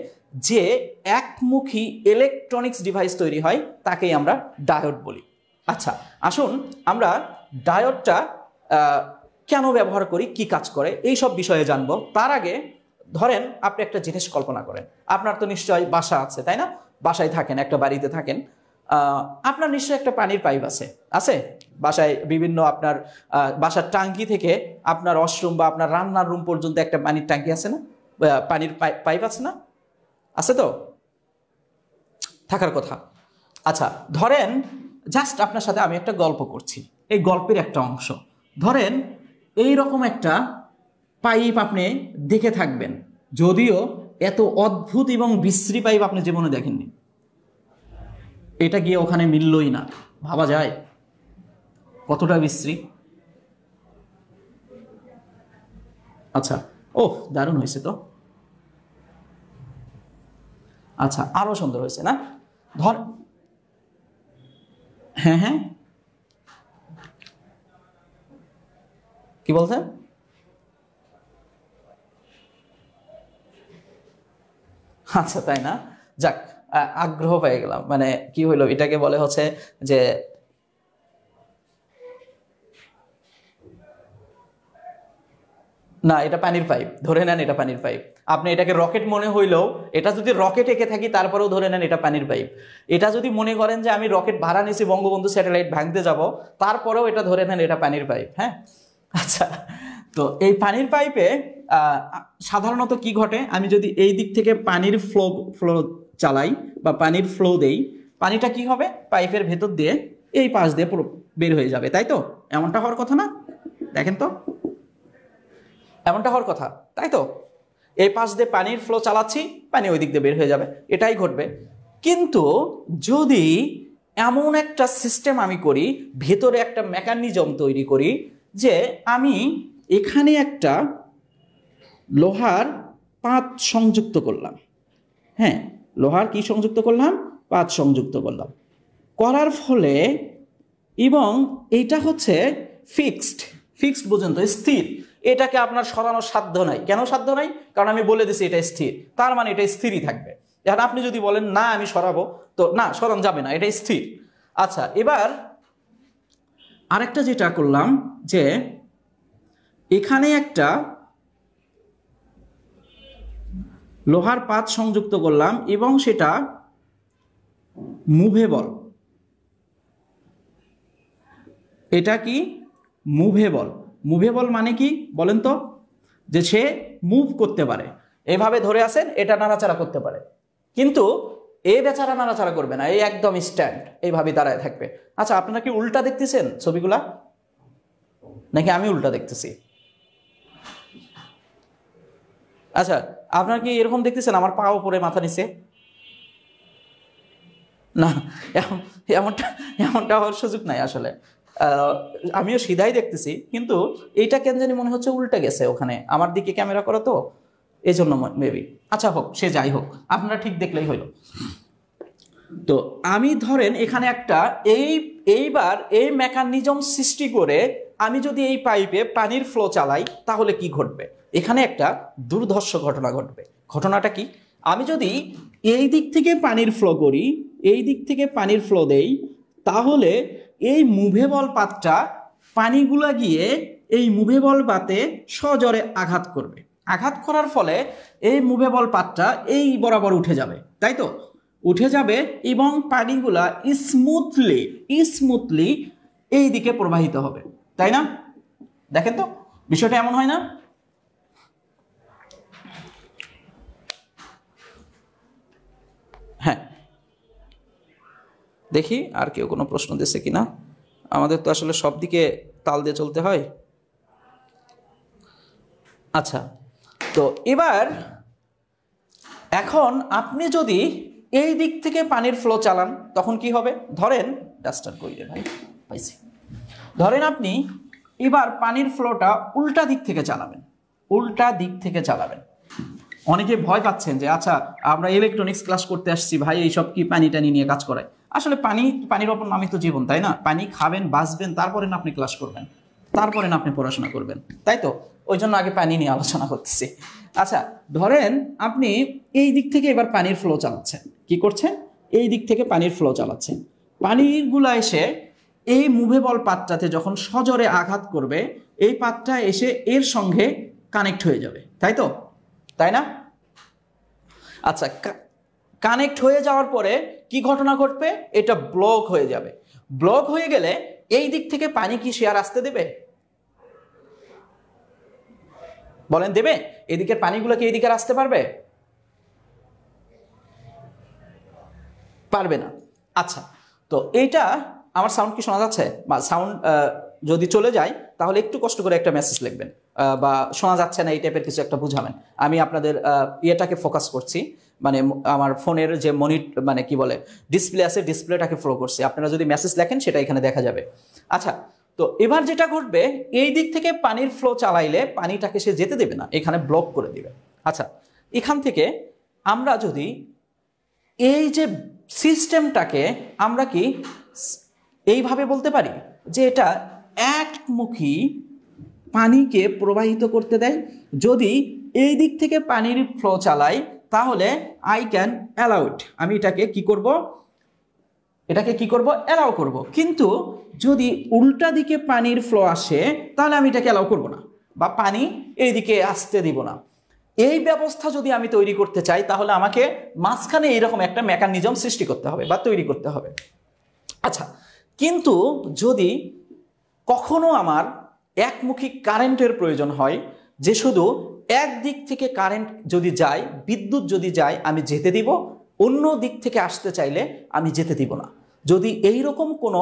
যে একমুখী ইলেকট্রনিক্স ডিভাইস তৈরি হয়, তাকেই আমরা ডায়োড বলি। আচ্ছা, আসুন আমরা ডায়োডটা কেন ব্যবহার করি, কি কাজ করে, এই সব বিষয়ে জানবো। তার আগে ধরেন আপনি একটা জিনিস কল্পনা করেন। আপনার তো নিশ্চয়ই বাসা আছে, তাই না? বাসায় থাকেন, একটা বাড়িতে থাকেন। আপনার নিশ্চয়ই একটা পানির পাইপ আছে বাসায়। বিভিন্ন আপনার বাসার টাঙ্কি থেকে আপনার ওয়াশরুম বা আপনার রান্নার রুম পর্যন্ত একটা পানির ট্যাঙ্কি আছে না? পানির পাইপ আছে না? আছে তো? থাকার কথা। আচ্ছা, ধরেন জাস্ট আপনার সাথে আমি একটা গল্প করছি, এই গল্পের একটা অংশ। ধরেন এই রকম একটা পাইপ আপনি দেখে থাকবেন, যদিও এত অদ্ভুত এবং বিশ্রী পাইপ আপনি জীবনে দেখেননি। এটা গিয়ে ওখানে মিললই না। ভাবা যায় কতটা বিশ্রী? আচ্ছা, ওহ দারুণ হয়েছে তো। আচ্ছা, আরো সুন্দর হয়েছে না? হ্যাঁ, কি বলছেন? আচ্ছা, তাই না? যাক, আগ্রহ পেয়ে গেলাম। মানে কি হইলো, এটাকে বলে হচ্ছে যে না, এটা পানির পাইপ। ধরে নেন এটা পানির পাইপ। আপনি এটাকে রকেট মনে হইলেও, এটা যদি রকেট এঁকে থাকি তারপরেও ধরে নেন এটা পানির পাইপ। এটা যদি মনে করেন যে আমি রকেট ভাড়া নিয়েছি বঙ্গবন্ধু স্যাটেলাইট ভাঙতে যাব, তারপরেও এটা ধরে নেন এটা পানির পাইপ। হ্যাঁ, আচ্ছা। তো এই পানির পাইপে সাধারণত কি ঘটে, আমি যদি এই দিক থেকে পানির ফ্লো চালাই বা পানির ফ্লো দেই, পানিটা কি হবে, পাইপের ভেতর দিয়ে এই পাশ দিয়ে পুরো বের হয়ে যাবে, তাই তো? এমনটা হওয়ার কথা না? দেখেন তো, এমনটা হওয়ার কথা, তাই তো? এই পাশ দিয়ে পানির ফ্লো চালাচ্ছি, পানি ওই দিক দিয়ে বের হয়ে যাবে, এটাই ঘটবে। কিন্তু যদি এমন একটা সিস্টেম আমি করি, ভেতরে একটা মেকানিজম তৈরি করি যে আমি এখানে একটা লোহার পাত সংযুক্ত করলাম। হ্যাঁ, লোহার কি সংযুক্ত করলাম? পাত সংযুক্ত করলাম। করার ফলে এবং এইটা হচ্ছে ফিক্সড পর্যন্ত স্থির, এটাকে আপনার সরানোর সাধ্য নাই। কেন সাধ্য নাই? কারণ আমি বলে দিছি এটা স্থির, তার মানে এটা স্থিরই থাকবে। এখন আপনি যদি বলেন না আমি সরাবো, তো না, সরানো যাবে না, এটা স্থির। আচ্ছা, এবার আরেকটা যেটা করলাম যে এখানে একটা লোহার পাত সংযুক্ত করলাম এবং সেটা মুভেবল। এটা কি? মুভেবল মানে কি বলেন তো? যে সে মুভ করতে পারে। এভাবে ধরে আছেন, এটা নাড়াচাড়া করতে পারে, কিন্তু এই বেচারা নাড়াচাড়া করবে না, এই একদম স্ট্যান্ড, এইভাবে দাঁড়ায় থাকবে। আচ্ছা, আপনারা কি উল্টা দেখতেছেন ছবিগুলা, নাকি আমি উল্টা দেখতেছি? আচ্ছা, আপনারা কি এরকম দেখতেছেন আমার পা উপরে মাথা নিচে? না, এমনটা হওয়ার সুযোগ নাই আসলে। আমিও সিধাই দেখতেছি, কিন্তু এইটা কেন জানি মনে হচ্ছে উল্টে গেছে, ওখানে আমার দিকে ক্যামেরা করা তো, এই জন্য মেবি। আচ্ছা হোক, সে যাই হোক, আপনারা ঠিক দেখলেই হইল। তো আমি ধরেন এখানে একটা এইবার এই মেকানিজম সৃষ্টি করে আমি যদি এই পাইপে পানির ফ্লো চালাই, তাহলে কি ঘটবে? এখানে একটা দুর্ধর্ষ ঘটনা ঘটবে। ঘটনাটা কি? আমি যদি এই দিক থেকে পানির ফ্লো করি, এই দিক থেকে পানির ফ্লো দেই, তাহলে এই মুভেবল পাতটা পানিগুলা গিয়ে এই মুভেবল পাতে সজোরে আঘাত করবে। আঘাত করার ফলে এই মুভেবল পাতটা এই বরাবর উঠে যাবে, তাই তো? উঠে যাবে এবং পানিগুলা স্মুথলি এই দিকে প্রবাহিত হবে, তাই না? দেখেন তো, বিষয়টা এমন হয় না? হ্যাঁ, দেখি আর কেউ কোনো প্রশ্ন দিচ্ছে কিনা। আমাদের তো আসলে সব দিকে তাল দিয়ে চলতে হয়। আচ্ছা, তো এবার এখন আপনি যদি এই দিক থেকে পানির ফ্লো চালান, তখন কি হবে? ধরেন ডাস্টার কই রে ভাই, পাইছি। ধরেন আপনি এবার পানির ফ্লোটা উল্টা দিক থেকে চালাবেন। অনেকে ভয় পাচ্ছেন যে আচ্ছা আমরা ইলেকট্রনিক্স ক্লাস করতে আসছি ভাই, এইসব কি পানি টানি নিয়ে কাজ করায়? আসলে পানির ওপর নামই তো জীবন, তাই না? পানি খাবেন, বাঁচবেন, তারপরে না আপনি ক্লাস করবেন, তারপরে না আপনি পড়াশোনা করবেন, তাই তো? ওই জন্য আগে পানি নিয়ে আলোচনা করতেছি। আচ্ছা, ধরেন আপনি এই দিক থেকে এবার পানির ফ্লো চালাচ্ছেন। কি করছেন? এই দিক থেকে পানির ফ্লো চালাচ্ছেন। পানিগুলা এসে এই মুভেবল পাতটাতে যখন সজোরে আঘাত করবে, এই পাতটা এসে এর সঙ্গে কানেক্ট হয়ে যাবে, তাই না? আচ্ছা, কানেক্ট হয়ে যাওয়ার পরে কি ঘটনা ঘটবে? এটা ব্লক হয়ে যাবে। ব্লক হয়ে গেলে এই দিক থেকে পানি কি সে আর আসতে দেবে? বলেন, দেবে? এদিকের পানিগুলো কি এদিকে আসতে পারবে? পারবে না। আচ্ছা, তো এইটা আমার সাউন্ড কি শোনা যাচ্ছে? বা সাউন্ড যদি চলে যায় তাহলে একটু কষ্ট করে একটা মেসেজ লিখবেন, বা শোনা যাচ্ছে না এই টাইপের কিছু একটা বুঝাবেন। আমি আপনাদের ইয়েটাকে ফোকাস করছি, মানে আমার ফোনের যে মানে কি বলে ডিসপ্লে আছে, ডিসপ্লেটাকে ফলো করছি। আপনারা যদি মেসেজ লেখেন সেটা এখানে দেখা যাবে। আচ্ছা, তো এবার যেটা ঘটবে, এই দিক থেকে পানির ফ্লো চালাইলে পানিটাকে সে যেতে দেবে না, এখানে ব্লক করে দিবে। আচ্ছা, এখান থেকে আমরা যদি এই যে সিস্টেমটাকে আমরা কি এইভাবে বলতে পারি যে এটা একমুখী পানিকে প্রবাহিত করতে দেয়। যদি এই দিক থেকে পানির ফ্লো চালাই তাহলে আই ক্যান অ্যালাউ ইট, আমি এটাকে কি করব? অ্যালাউ করব। কিন্তু যদি উল্টা দিকে পানির ফ্লো আসে তাহলে আমি এটাকে অ্যালাউ করব না, বা পানি এই দিকে আসতে দিব না। এই ব্যবস্থা যদি আমি তৈরি করতে চাই তাহলে আমাকে মাঝখানে এইরকম একটা মেকানিজম সৃষ্টি করতে হবে বা তৈরি করতে হবে। আচ্ছা, কিন্তু যদি কখনো আমার একমুখী কারেন্টের প্রয়োজন হয়, যে শুধু এক দিক থেকে কারেন্ট যদি যায়, বিদ্যুৎ যদি যায় আমি যেতে দিব, অন্য দিক থেকে আসতে চাইলে আমি যেতে দিব না। যদি এইরকম কোনো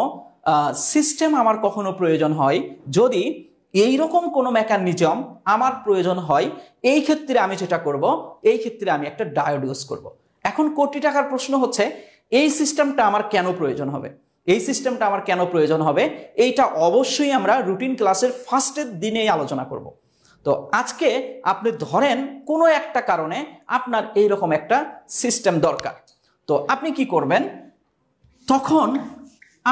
সিস্টেম আমার কখনো প্রয়োজন হয়, যদি এইরকম কোনো মেকানিজম আমার প্রয়োজন হয়, এই ক্ষেত্রে আমি যেটা করব, এই ক্ষেত্রে আমি একটা ডায়োড ইউজ করব। এখন কোটি টাকার প্রশ্ন হচ্ছে, এই সিস্টেমটা আমার কেন প্রয়োজন হবে, এইটা অবশ্যই আমরা রুটিন ক্লাসের ফার্স্টের দিনেই আলোচনা করব। তো আজকে আপনি ধরেন কোনো একটা কারণে আপনার এইরকম একটা সিস্টেম দরকার, তো আপনি কি করবেন, তখন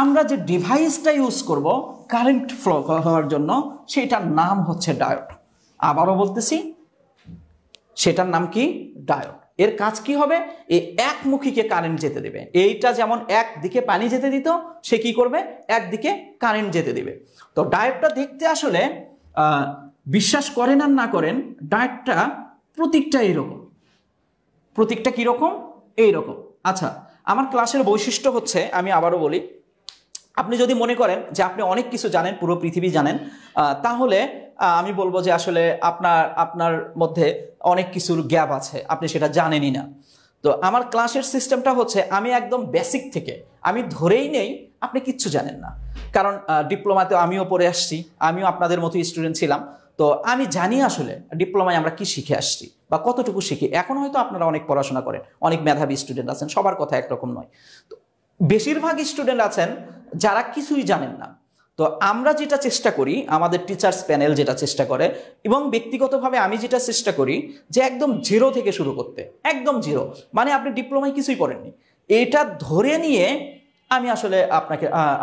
আমরা যে ডিভাইসটা ইউজ করব কারেন্ট ফ্লো হওয়ার জন্য সেটার নাম হচ্ছে ডায়োড। আবারও বলতেছি, সেটার নাম কি? ডায়োড। এর কাজ কি হবে? এই একমুখীকে কারেন্ট যেতে দেবে। এইটা যেমন একদিকে পানি যেতে দিত, সে কি করবে? একদিকে কারেন্ট যেতে দিবে। তো ডায়োডটা দেখতে আসলে বিশ্বাস করেন আর না করেন, ডায়োডটা প্রতীকটা এইরকম। প্রতীকটা কিরকম? এইরকম। আচ্ছা, আমার ক্লাসের বৈশিষ্ট্য হচ্ছে, আমি আবারও বলি, আপনি যদি মনে করেন যে আপনি অনেক কিছু জানেন, পুরো পৃথিবী জানেন, তাহলে আমি বলবো যে আসলে আপনার মধ্যে অনেক কিছুর গ্যাপ আছে, আপনি সেটা জানেনই না। তো আমার ক্লাসের সিস্টেমটা হচ্ছে, আমি একদম বেসিক থেকে আমি ধরেই নেই আপনি কিচ্ছু জানেন না, কারণ ডিপ্লোমাতে আমিও পড়ে আসছি, আমিও আপনাদের মতো স্টুডেন্ট ছিলাম। তো আমি জানি আসলে ডিপ্লোমায় আমরা কি শিখে আসছি বা কতটুকু শিখি। এখন হয়তো আপনারা অনেক পড়াশোনা করেন, অনেক মেধাবী স্টুডেন্ট আছেন, সবার কথা একরকম নয়। তো বেশিরভাগ স্টুডেন্ট আছেন যারা কিছুই জানেন না। তো আমরা যেটা চেষ্টা করি, আমাদের টিচার্স প্যানেল যেটা চেষ্টা করে, এবং ব্যক্তিগতভাবে আমি যেটা চেষ্টা করি, যে একদম জিরো থেকে শুরু করতে। একদম জিরো মানে আপনি ডিপ্লোমায় কিছুই করেননি, এটা ধরে নিয়ে আমি আসলে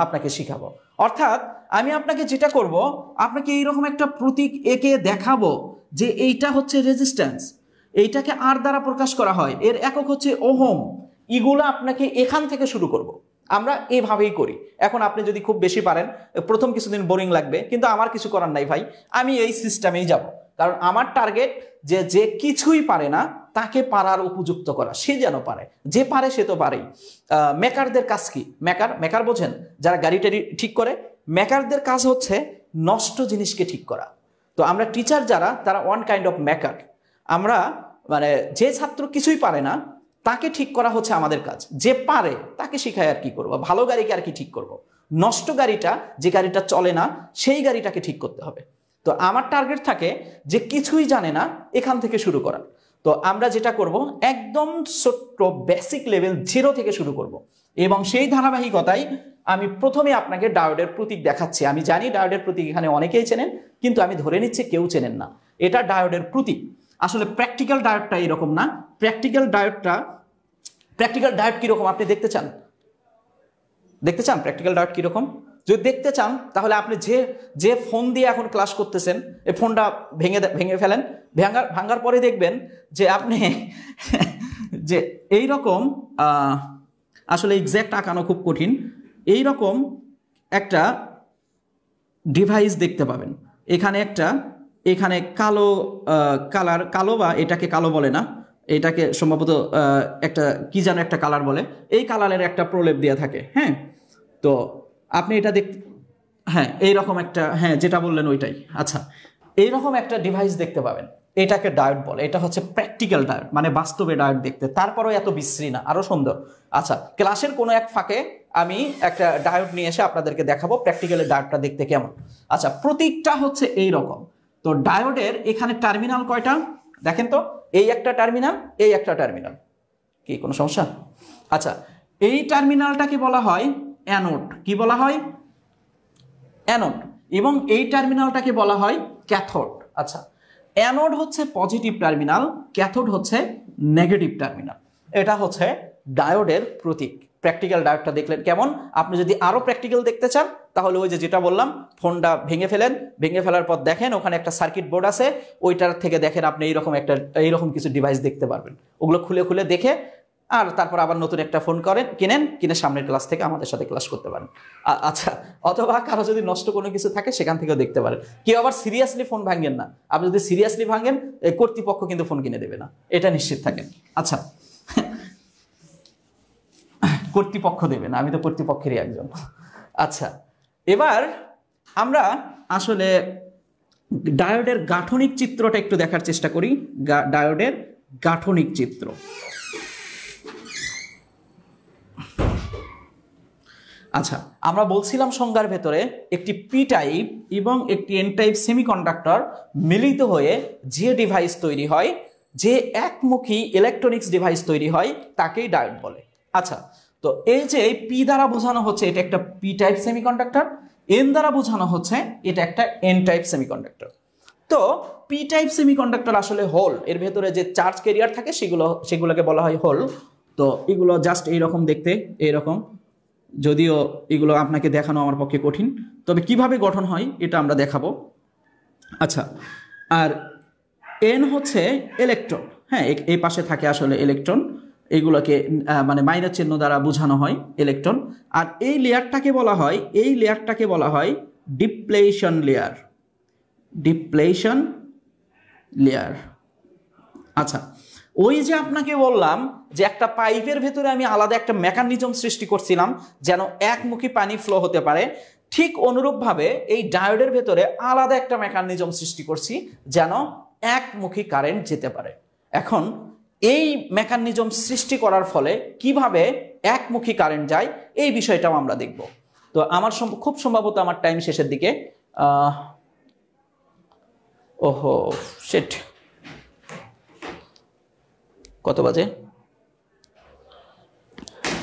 আপনাকে শিখাবো। অর্থাৎ আমি আপনাকে যেটা করব, আপনাকে এইরকম একটা প্রতীক এঁকে দেখাবো যে এইটা হচ্ছে রেজিস্ট্যান্স, এইটাকে আর দ্বারা প্রকাশ করা হয়, এর একক হচ্ছে ওহম। এগুলো আপনাকে এখান থেকে শুরু করব। আমরা এভাবেই করি। এখন আপনি যদি খুব বেশি পারেন, প্রথম কিছুদিন বোরিং লাগবে, কিন্তু আমার কিছু করার নাই ভাই, আমি এই সিস্টেমেই যাব। কারণ আমার টার্গেট যে কিছুই পারে না তাকে পারার উপযুক্ত করা, সে যেন পারে। যে পারে সে তো পারেই। মেকারদের কাজ কি? মেকার বোঝেন? যারা গাড়ি টাড়ি ঠিক করে, মেকারদের কাজ হচ্ছে নষ্ট জিনিসকে ঠিক করা। তো আমরা টিচার যারা, তারা ওয়ান কাইন্ড অফ মেকার। আমরা মানে যে ছাত্র কিছুই পারে না তাকে ঠিক করা হচ্ছে আমাদের কাজ। যে পারে তাকে শিখায় আর কি করবো, ভালো গাড়িকে আর কি ঠিক করব। নষ্ট গাড়িটা, যে গাড়িটা চলে না, সেই গাড়িটাকে ঠিক করতে হবে। তো আমার টার্গেট থাকে যে কিছুই জানে না এখান থেকে শুরু করা। তো আমরা যেটা করব, একদম ছোট্ট বেসিক লেভেল জিরো থেকে শুরু করব, এবং সেই ধারাবাহিকতায় আমি প্রথমে আপনাকে ডায়োডের প্রতীক দেখাচ্ছি। আমি জানি ডায়োডের প্রতীক এখানে অনেকেই চেনেন, কিন্তু আমি ধরে নিচ্ছি কেউ চেনেন না। এটা ডায়োডের প্রতীক। আসলে প্র্যাকটিক্যাল ডায়োডটা এরকম না। প্র্যাকটিক্যাল ডায়োড কিরকম আপনি দেখতে চান? প্র্যাকটিক্যাল ডায়োড কিরকম? যদি দেখতে চান, তাহলে আপনি যে ফোন দিয়ে এখন ক্লাস করতেছেন, এই ফোনটা ভেঙে ফেলেন। ভাঙার পরে দেখবেন যে আপনি যে এইরকম, আসলে এক্স্যাক্ট আঁকানো খুব কঠিন, এইরকম একটা ডিভাইস দেখতে পাবেন। এখানে কালো, বা এটাকে কালো বলে না, এটাকে সম্ভবত একটা কি যেন একটা কালার বলে, এই কালারের একটা প্রলেপ দেওয়া থাকে। হ্যাঁ, তো আপনি এটা হ্যাঁ এইরকম একটা, হ্যাঁ যেটা বললেন ওইটাই। আচ্ছা, এইরকম একটা ডিভাইস দেখতে পাবেন, এটাকে ডায়োড বলে। এটা হচ্ছে প্র্যাকটিক্যাল ডায়োড, মানে বাস্তবে ডায়োড দেখতে। তারপরেও এত বিশ্রী না, আরো সুন্দর। আচ্ছা, ক্লাসের কোনো এক ফাঁকে আমি একটা ডায়োড নিয়ে এসে আপনাদেরকে দেখাবো প্র্যাকটিক্যালের ডায়োডটা দেখতে কেমন। আচ্ছা, প্রতীকটা হচ্ছে এই রকম। তো ডায়োডের এখানে টার্মিনাল কয়টা দেখেন তো? এই একটা টার্মিনাল, এই একটা টার্মিনাল। কি কোনো সমস্যা? আচ্ছা, এই টার্মিনালটাকে বলা হয় অ্যানোড। কি বলা হয়? অ্যানোড। এবং এই টার্মিনালটাকে বলা হয় ক্যাথোড। আচ্ছা, অ্যানোড হচ্ছে পজিটিভ টার্মিনাল, ক্যাথোড হচ্ছে নেগেটিভ টার্মিনাল। এটা হচ্ছে ডায়োডের প্রতীক। প্র্যাকটিক্যাল ডায়োডটা দেখলেন কেমন? আপনি যদি আরো প্র্যাকটিক্যাল দেখতে চান, তাহলে ওই যেটা বললাম, ফোনটা ভেঙে ফেলার পর দেখেন ওখানে একটা সার্কিট বোর্ড আছে, ওইটার থেকে দেখেন আপনি এইরকম কিছু ডিভাইস দেখতে পারবেন। ওগুলো খুলে দেখে আর তারপর আবার নতুন একটা ফোন কিনে সামনের ক্লাস থেকে আমাদের সাথে ক্লাস করতে পারেন। আচ্ছা, অথবা কারো যদি নষ্ট কোনো কিছু থাকে সেখান থেকেও দেখতে পারেন। কেউ আবার সিরিয়াসলি ফোন ভাঙেন না। আপনি যদি সিরিয়াসলি ভাঙেন, কর্তৃপক্ষ কিন্তু ফোন কিনে দেবে না, এটা নিশ্চিত থাকেন। আচ্ছা, কর্তৃপক্ষ দেবে না, আমি তো কর্তৃপক্ষেরই একজন। আচ্ছা, এবার আমরা আসলে ডায়োডের গাঠনিক চিত্রটা একটু দেখার চেষ্টা করি। ডায়োডের গাঠনিক চিত্র। আচ্ছা, আমরা বলছিলাম সংজ্ঞার ভেতরে একটি পি টাইপ এবং একটি এন টাইপ সেমিকন্ডাক্টর মিলিত হয়ে যে ডিভাইস তৈরি হয়, যে একমুখী ইলেকট্রনিক্স ডিভাইস তৈরি হয়, তাকেই ডায়োড বলে। আচ্ছা, তো এই যে পি দ্বারা বোঝানো হচ্ছে এটা একটা পি টাইপ সেমিকন্ডাক্টর, এন দ্বারা বোঝানো হচ্ছে এটা একটা এন টাইপ সেমিকন্ডাক্টর। তো পি টাইপ সেমিকন্ডাক্টর আসলে হোল, এর ভেতরে যে চার্জ ক্যারিয়ার থাকে সেগুলোকে বলা হয় হোল। তো এগুলো জাস্ট এইরকম দেখতে, এইরকম, যদিও এগুলো আপনাকে দেখানো আমার পক্ষে কঠিন, তবে কিভাবে গঠন হয় এটা আমরা দেখাবো। আচ্ছা, আর এন হচ্ছে ইলেকট্রন, হ্যাঁ এই পাশে থাকে আসলে ইলেকট্রন, এগুলোকে মানে মাইনাস চিহ্ন দ্বারা বোঝানো হয় ইলেকট্রন। আর এই লেয়ারটাকে বলা হয় ডিপ্লেশন লেয়ার, ডিপ্লেশন লেয়ার। আচ্ছা, ওই যে আপনাকে বললাম যে একটা পাইপের ভেতরে আমি আলাদা একটা মেকানিজম সৃষ্টি করছিলাম যেন একমুখী পানি ফ্লো হতে পারে, ঠিক অনুরূপভাবে এই ডায়োডের ভেতরে আলাদা একটা মেকানিজম সৃষ্টি করছি যেন একমুখী কারেন্ট যেতে পারে। এখন এই মেকানিজম সৃষ্টি করার ফলে কিভাবে একমুখী কারেন্ট যায় এই বিষয়টাও আমরা দেখব। তো আমার খুব সম্ভবত আমার টাইম শেষের দিকে, ওহো শিট, কত বাজে?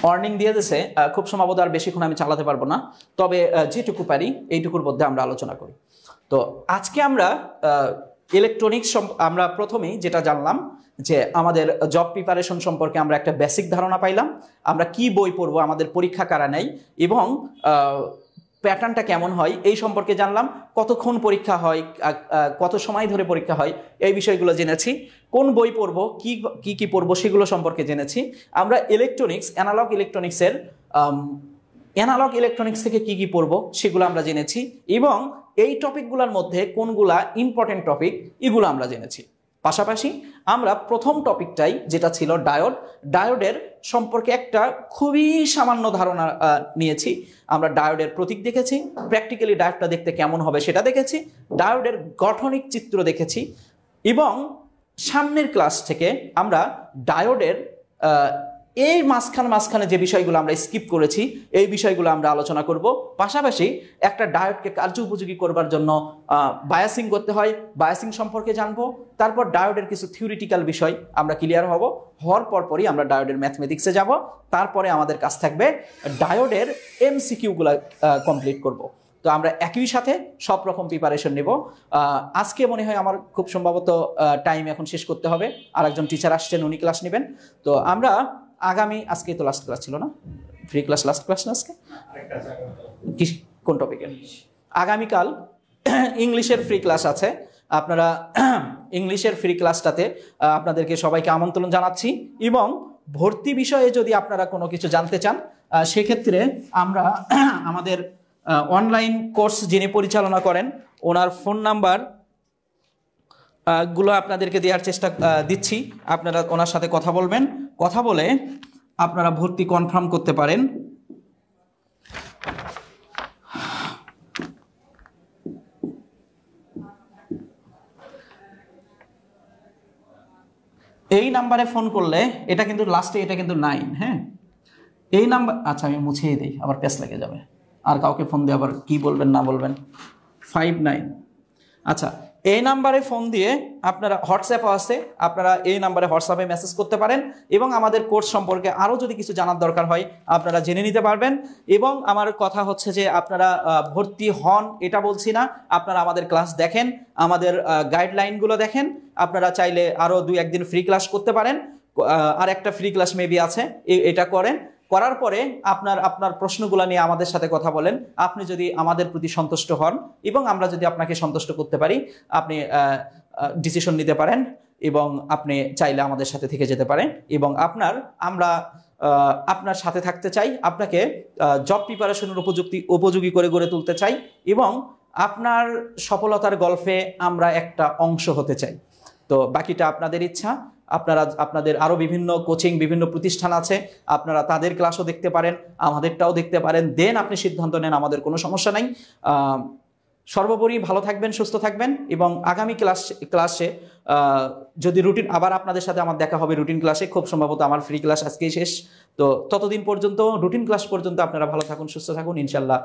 ওয়ার্নিং দিয়ে দিয়েছে, খুব সম্ভবত আর বেশিক্ষণ আমি চালাতে পারবো না, তবে যেটুকু পারি এইটুকুর মধ্যে আমরা আলোচনা করি। তো আজকে আমরা ইলেকট্রনিক্স, আমরা প্রথমেই যেটা জানলাম যে আমাদের জব প্রিপারেশন সম্পর্কে আমরা একটা বেসিক ধারণা পাইলাম, আমরা কি বই পড়বো, আমাদের পরীক্ষা কারা নেই এবং প্যাটার্নটা কেমন হয় এই সম্পর্কে জানলাম, কতক্ষণ পরীক্ষা হয়, কত সময় ধরে পরীক্ষা হয় এই বিষয়গুলো জেনেছি, কোন বই পড়বো, কি পড়বো সেগুলো সম্পর্কে জেনেছি। আমরা ইলেকট্রনিক্স, অ্যানালগ ইলেকট্রনিক্সের অ্যানালগ ইলেকট্রনিক্স থেকে কি পড়বো সেগুলো আমরা জেনেছি এবং এই টপিকগুলোর মধ্যে কোনগুলা ইম্পর্টেন্ট টপিক এগুলো আমরা জেনেছি। পাশাপাশি আমরা প্রথম টপিকটাই যেটা ছিল ডায়োডের সম্পর্কে একটা খুবই সামান্য ধারণা নিয়েছি। আমরা ডায়োডের প্রতীক দেখেছি, প্র্যাকটিক্যালি ডায়োডটা দেখতে কেমন হবে সেটা দেখেছি, ডায়োডের গঠনিক চিত্র দেখেছি এবং সামনের ক্লাস থেকে আমরা ডায়োডের এই মাঝখানে যে বিষয়গুলো আমরা স্কিপ করেছি এই বিষয়গুলো আমরা আলোচনা করব। পাশাপাশি একটা ডায়োডকে কার্য উপযোগী করবার জন্য বায়াসিং করতে হয়, বায়াসিং সম্পর্কে জানবো। তারপর ডায়োডের কিছু থিওরিটিক্যাল বিষয় আমরা ক্লিয়ার হওয়ার পরই আমরা ডায়োডের ম্যাথমেটিক্সে যাব। তারপরে আমাদের কাজ থাকবে ডায়োডের এমসিকিউগুলো কমপ্লিট করব। তো আমরা একই সাথে সব রকম প্রিপারেশন নেব। আজকে মনে হয় আমার খুব সম্ভবত টাইম এখন শেষ করতে হবে, আরেকজন টিচার আসছেন, উনি ক্লাস নেবেন। তো আমরা আজকে তো লাস্ট ক্লাস ছিল না, ফ্রি ক্লাস লাস্ট ক্লাস না আজকে, কোন টপিকের? আগামীকাল ইংলিশের ফ্রি ক্লাস আছে। আপনারা ইংলিশের ফ্রি ক্লাসটাতে আপনাদেরকে সবাইকে আমন্ত্রণ জানাচ্ছি এবং ভর্তি বিষয়ে যদি আপনারা কোনো কিছু জানতে চান সেক্ষেত্রে আমরা আমাদের অনলাইন কোর্স যিনি পরিচালনা করেন ওনার ফোন নাম্বার গুলো আপনাদেরকে দেওয়ার চেষ্টা দিচ্ছি। আপনারা ওনার সাথে কথা বলবেন, কথা বলে আপনারা ভর্তি কনফার্ম করতে পারেন। এই নাম্বারে ফোন করলে, এটা কিন্তু লাস্টে, এটা কিন্তু 9, হ্যাঁ এই নাম্বার, আচ্ছা আমি মুছিয়ে দিই, আবার প্যাস লেগে যাবে, আর কাউকে ফোন দিয়ে আবার কি বলবেন না বলবেন। 59, আচ্ছা এই নাম্বারে ফোন দিয়ে আপনারা, হোয়াটসঅ্যাপও আছে, আপনারা এই নাম্বারে হোয়াটসঅ্যাপে মেসেজ করতে পারেন এবং আমাদের কোর্স সম্পর্কে আরও যদি কিছু জানার দরকার হয় আপনারা জেনে নিতে পারবেন। এবং আমার কথা হচ্ছে যে আপনারা ভর্তি হন এটা বলছি না, আপনারা আমাদের ক্লাস দেখেন, আমাদের গাইডলাইনগুলো দেখেন, আপনারা চাইলে আরও 2-1 দিন ফ্রি ক্লাস করতে পারেন, আর একটা ফ্রি ক্লাস মেবি আছে, এটা করেন, করার পরে আপনার প্রশ্নগুলো নিয়ে আমাদের সাথে কথা বলেন। আপনি যদি আমাদের প্রতি সন্তুষ্ট হন এবং আমরা যদি আপনাকে সন্তুষ্ট করতে পারি আপনি ডিসিশন নিতে পারেন এবং আপনি চাইলে আমাদের সাথে থেকে যেতে পারেন এবং আমরা আপনার সাথে থাকতে চাই, আপনাকে জব প্রিপারেশনের উপযোগী করে গড়ে তুলতে চাই এবং আপনার সফলতার গল্পে আমরা একটা অংশ হতে চাই। তো বাকিটা আপনাদের ইচ্ছা। আপনাদের আরও বিভিন্ন কোচিং, বিভিন্ন প্রতিষ্ঠান আছে, আপনারা তাদের ক্লাসও দেখতে পারেন, আমাদেরটাও দেখতে পারেন, দেন আপনি সিদ্ধান্ত নেন, আমাদের কোনো সমস্যা নাই। সর্বোপরি ভালো থাকবেন, সুস্থ থাকবেন এবং আগামী ক্লাসে যদি রুটিন, আবার আপনাদের সাথে আমার দেখা হবে রুটিন ক্লাসে, খুব সম্ভবত আমার ফ্রি ক্লাস আজকেই শেষ। তো ততদিন পর্যন্ত, রুটিন ক্লাস পর্যন্ত আপনারা ভালো থাকুন, সুস্থ থাকুন, ইনশাল্লাহ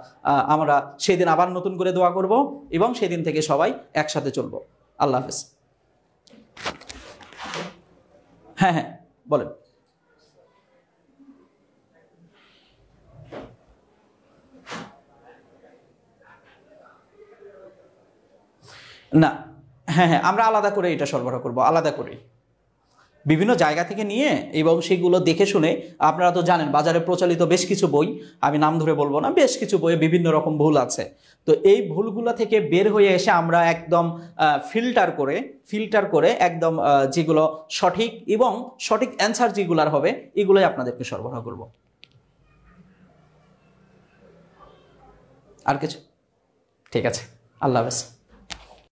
আমরা সেদিন আবার নতুন করে দোয়া করব এবং সেদিন থেকে সবাই একসাথে চলবো। আল্লাহ হাফেজ। হ্যাঁ বলেন। না, হ্যাঁ হ্যাঁ, আমরা আলাদা করে এটা সরবরাহ করব, আলাদা করে বিভিন্ন জায়গা থেকে নিয়ে, এবং সেগুলো দেখে শুনে। আপনারা তো জানেন বাজারে প্রচলিত বেশ কিছু বই, আমি নাম ধরে বলবো না, বেশ কিছু বইয়ে বিভিন্ন রকম ভুল আছে। তো এই ভুলগুলো থেকে বের হয়ে এসে আমরা একদম ফিল্টার করে একদম যেগুলো সঠিক এবং সঠিক অ্যান্সার যেগুলার হবে এগুলোই আপনাদেরকে সরবরাহ করব। আর কিছু? ঠিক আছে, আল্লাহ হাফেজ।